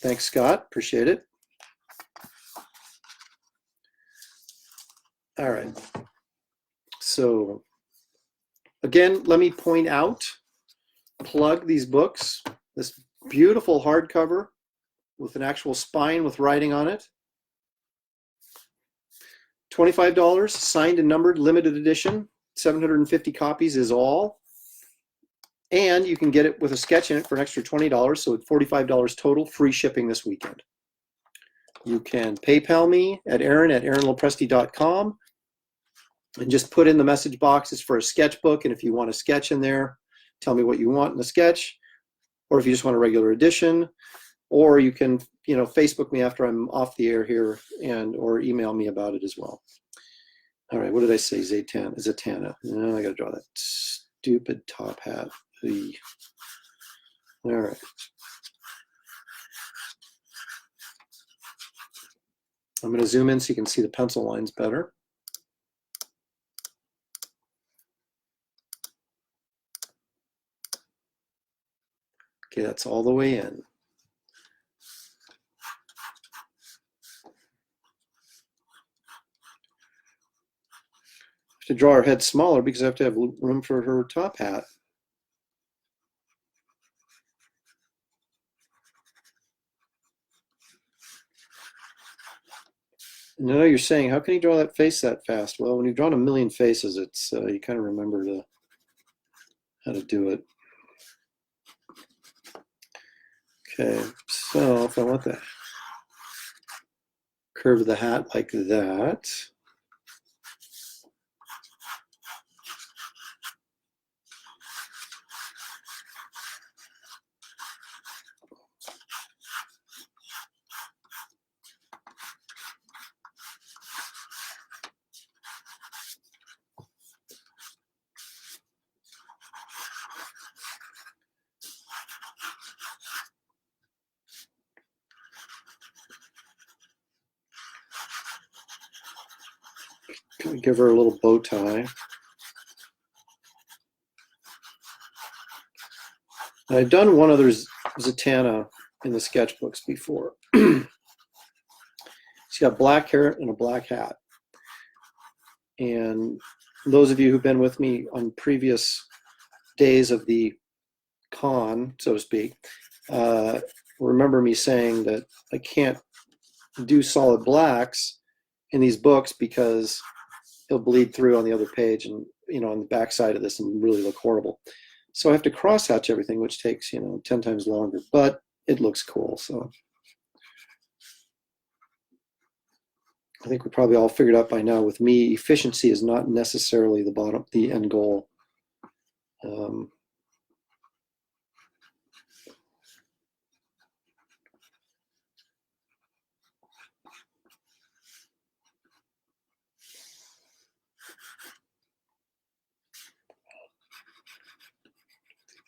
Thanks, Scott. Appreciate it. All right. So, again, let me point out, plug these books. This beautiful hardcover with an actual spine with writing on it. $25, signed and numbered, limited edition. 750 copies is all. And you can get it with a sketch in it for an extra $20, so it's $45 total, free shipping this weekend. You can PayPal me at Aaron@AaronLopresti.com and just put in the message boxes for a sketchbook, and if you want a sketch in there, tell me what you want in the sketch, or if you just want a regular edition, or you can, you know, Facebook me after I'm off the air here, and or email me about it as well. All right, what did I say? Zatanna. No, I got to draw that stupid top hat. All right. I'm going to zoom in so you can see the pencil lines better. Okay, that's all the way in. to draw her head smaller because I have to have room for her top hat. And I know you're saying, how can you draw that face that fast? Well, when you've drawn a million faces, it's you kind of remember how to do it. Okay, so if I want the curve of the hat like that, give her a little bow tie. I've done one other Zatanna in the sketchbooks before. She's got black hair and a black hat. And those of you who've been with me on previous days of the con, so to speak, remember me saying that I can't do solid blacks in these books because it'll bleed through on the other page and, on the back side of this and really look horrible. So I have to cross hatch everything, which takes, 10 times longer, but it looks cool. So I think we probably all figured out by now, with me, efficiency is not necessarily the end goal.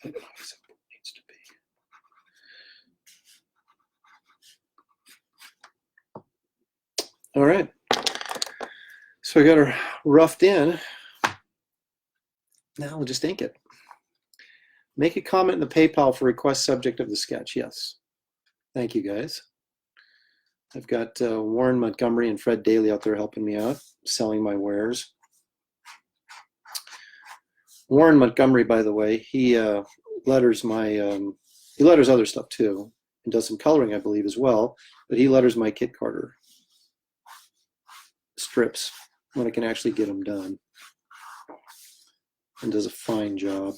Needs to be. All right. So I got her roughed in. Now we'll just ink it. Make a comment in the PayPal for request subject of the sketch. Yes. Thank you, guys. I've got Warren Montgomery and Fred Daly out there helping me out, selling my wares. Warren Montgomery, by the way, he letters he letters other stuff too, and does some coloring, I believe, as well. But he letters my Kit Carter strips when I can actually get them done, and does a fine job.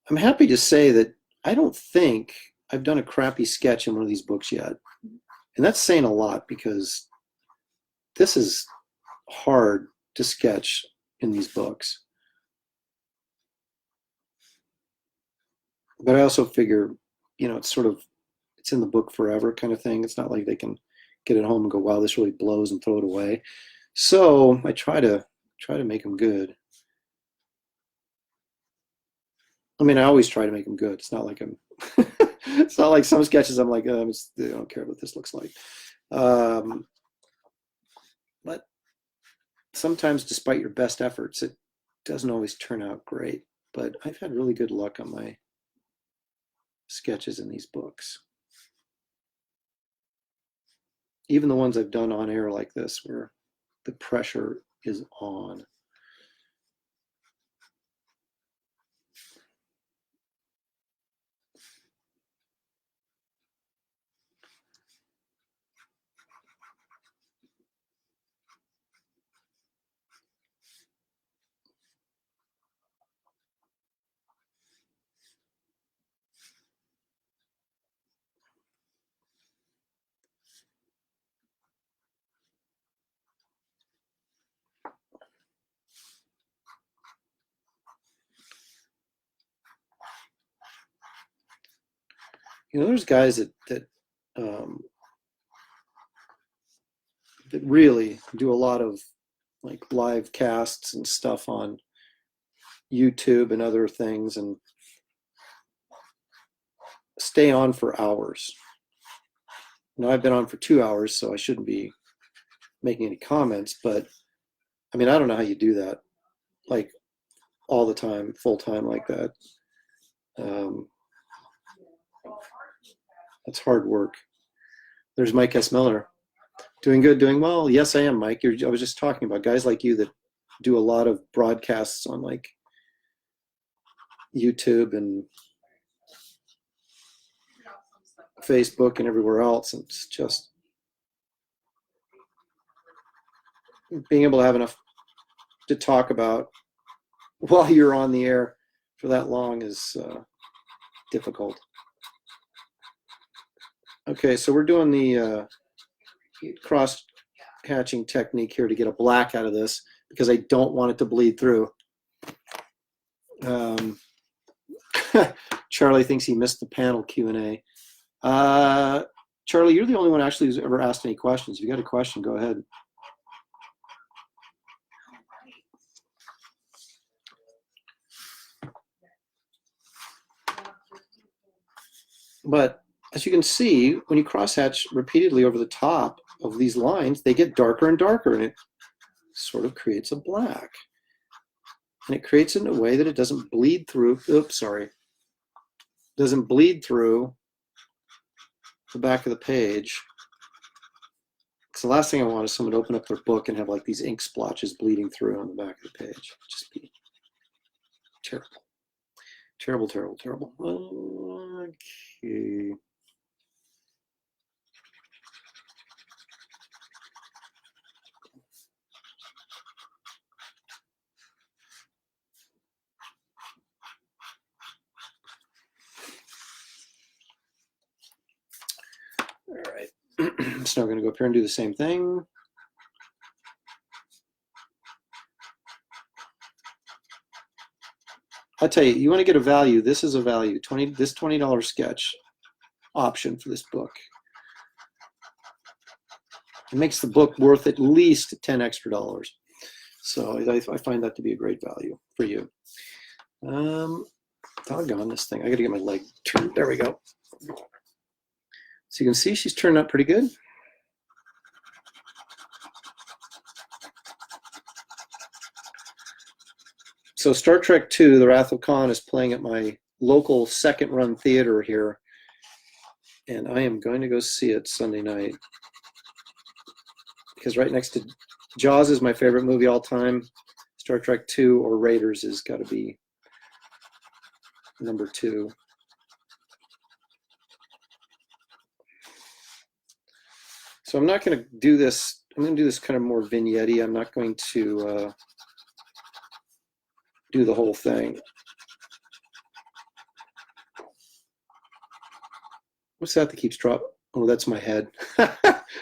I'm happy to say that I don't think I've done a crappy sketch in one of these books yet. And that's saying a lot because this is hard to sketch in these books. But I also figure, it's in the book forever kind of thing. It's not like they can get it home and go, wow, this really blows, and throw it away. So I try to make them good. I mean, I always try to make them good. It's not like I'm, it's not like some sketches I'm like, I don't care what this looks like. But sometimes, despite your best efforts, it doesn't always turn out great. But I've had really good luck on my sketches in these books. Even the ones I've done on air like this, where the pressure is on. There's guys that really do a lot of like live casts and stuff on YouTube and other things, and stay on for hours. I've been on for 2 hours, so I shouldn't be making any comments, but I mean, I don't know how you do that, like all the time, full time like that. That's hard work. There's Mike S. Miller. Doing good, doing well. Yes, I am, Mike. I was just talking about guys like you that do a lot of broadcasts on like YouTube and Facebook and everywhere else. And it's just being able to have enough to talk about while you're on the air for that long is difficult. Okay, so we're doing the cross hatching technique here to get a black out of this because I don't want it to bleed through. Charlie thinks he missed the panel Q&A. Charlie, you're the only one actually who's ever asked any questions. If you got a question, go ahead. But as you can see, when you crosshatch repeatedly over the top of these lines, they get darker and darker, and it sort of creates a black. And it creates it in a way that it doesn't bleed through. Oops, sorry. Doesn't bleed through the back of the page. Because the last thing I want is someone to open up their book and have like these ink splotches bleeding through on the back of the page. It'd just be terrible. Terrible, terrible, terrible. Okay. All right. So now we're going to go up here and do the same thing. I'll tell you, you want to get a value. This is a value. This $20 sketch option for this book. It makes the book worth at least $10 extra. So I find that to be a great value for you. Doggone this thing. I got to get my leg turned. There we go. So you can see she's turned out pretty good. So Star Trek II, The Wrath of Khan, is playing at my local second-run theater here, and I am going to go see it Sunday night because right next to Jaws is my favorite movie all time. Star Trek II or Raiders has got to be number 2. So I'm not going to do this. I'm going to do this kind of more vignette-y. I'm not going to do the whole thing. What's that keeps dropping? Oh, that's my head.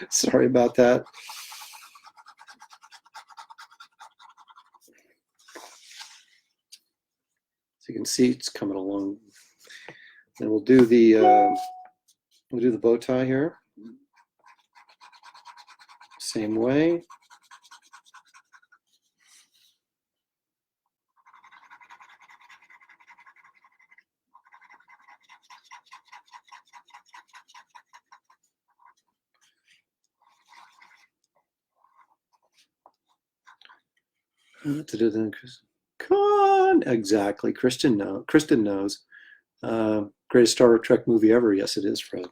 Sorry about that. So you can see it's coming along. And we'll do the bow tie here. Same way. Come on, exactly. Kristen knows. Greatest Star Trek movie ever. Yes, it is, Fred.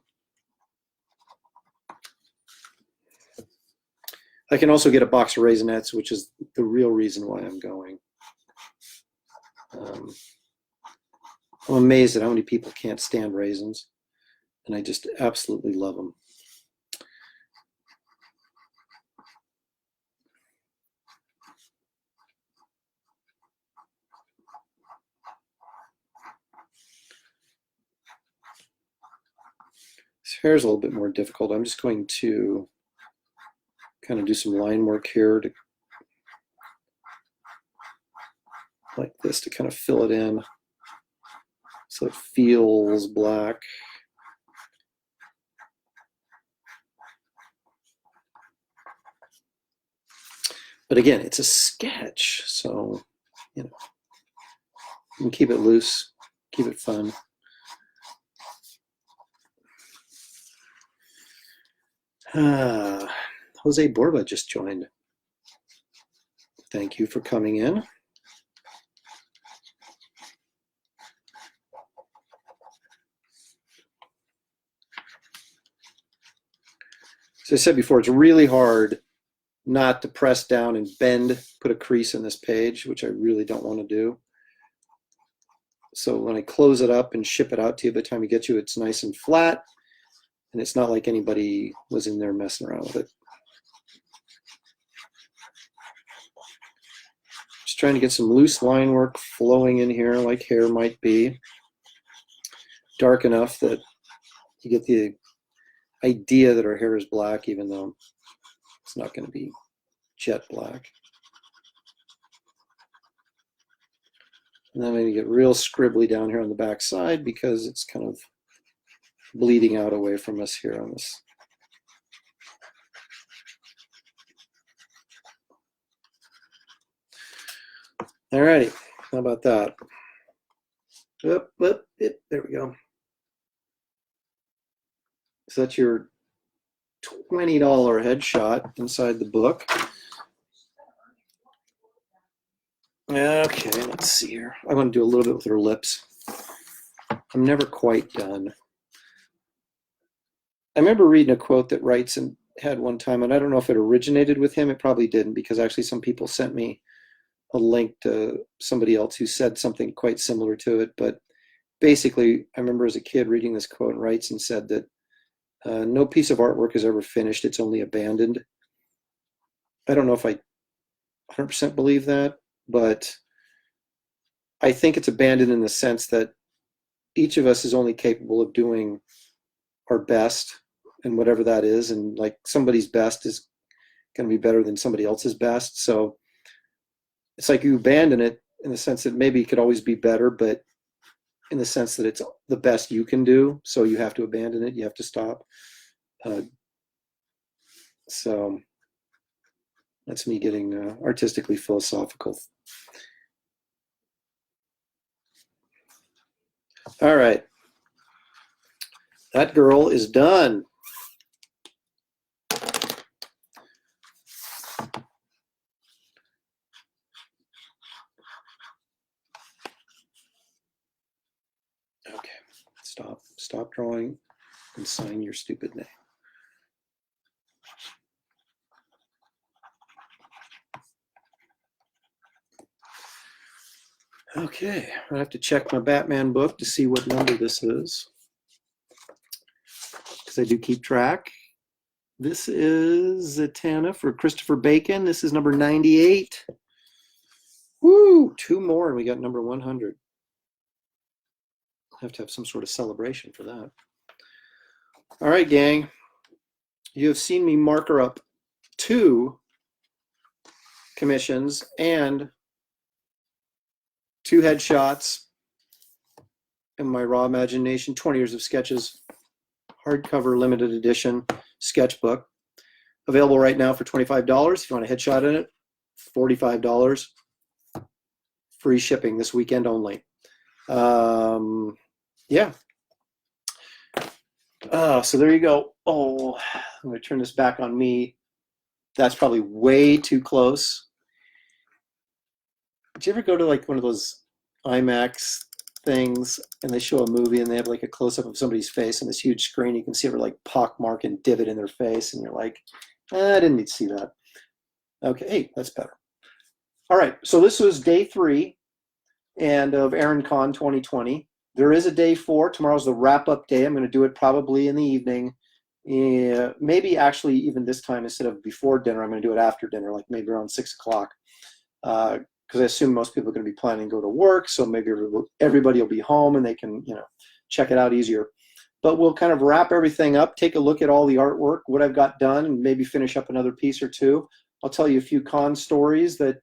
I can also get a box of Raisinets, which is the real reason why I'm going. I'm amazed at how many people can't stand raisins, and I just absolutely love them. This hair is a little bit more difficult. I'm just going to kind of do some line work here to like this to kind of fill it in so it feels black. But again, it's a sketch, so you know, you can keep it loose, keep it fun. Jose Borba just joined. Thank you for coming in. So I said before, it's really hard not to press down and bend, put a crease in this page, which I really don't want to do. So when I close it up and ship it out to you, by the time you get you, it's nice and flat, and it's not like anybody was in there messing around with it. Just trying to get some loose line work flowing in here like hair might be. Dark enough that you get the idea that our hair is black, even though it's not going to be jet black. And then maybe get real scribbly down here on the back side because it's kind of bleeding out away from us here on this. All right, how about that? There we go. So that's your $20 headshot inside the book. Okay, let's see here. I want to do a little bit with her lips. I'm never quite done. I remember reading a quote that Wrightson had one time, and I don't know if it originated with him. It probably didn't, because actually some people sent me a link to somebody else who said something quite similar to it. But basically, I remember as a kid reading this quote, and Wrightson said that no piece of artwork is ever finished, it's only abandoned. I don't know if I 100% believe that, but I think it's abandoned in the sense that each of us is only capable of doing our best, and whatever that is, and like somebody's best is going to be better than somebody else's best. So it's like you abandon it in the sense that maybe it could always be better, but in the sense that it's the best you can do, so you have to abandon it, you have to stop. So that's me getting artistically philosophical. All right, that girl is done. Okay, stop drawing and sign your stupid name. Okay, I have to check my Batman book to see what number this is, because I do keep track. This is Zatanna for Christopher Bacon. This is number 98. Woo, 2 more and we got number 100. I'll have to have some sort of celebration for that. All right, gang. You have seen me marker up 2 commissions and 2 headshots in my Raw Imagination 20 Years of Sketches hardcover limited edition sketchbook. Available right now for $25. If you want a headshot in it, $45. Free shipping this weekend only. Yeah. So there you go. Oh, I'm going to turn this back on me. That's probably way too close. Did you ever go to like one of those IMAX things and they show a movie and they have like a close-up of somebody's face on this huge screen? You can see every like pockmark and divot in their face, and you're like, I didn't need to see that. Okay, hey, that's better. All right, so this was day 3 and of AaronCon 2020. There is a day 4. Tomorrow's the wrap-up day. I'm going to do it probably in the evening. Maybe actually even this time, instead of before dinner, I'm going to do it after dinner, like maybe around 6 o'clock. Because I assume most people are going to be planning to go to work, so maybe everybody will be home and they can, check it out easier. But we'll kind of wrap everything up, take a look at all the artwork, what I've got done, and maybe finish up another piece or 2. I'll tell you a few con stories that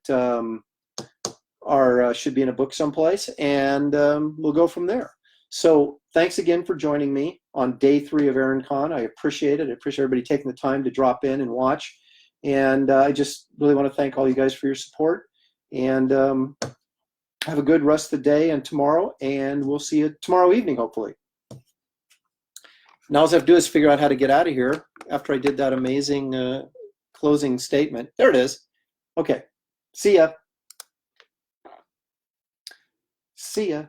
should be in a book someplace, and we'll go from there. So thanks again for joining me on day 3 of AaronCon. I appreciate it. I appreciate everybody taking the time to drop in and watch. And I just really want to thank all you guys for your support. And have a good rest of the day and tomorrow, and we'll see you tomorrow evening, hopefully. Now all I have to do is figure out how to get out of here after I did that amazing closing statement. There it is. Okay. See ya. See ya.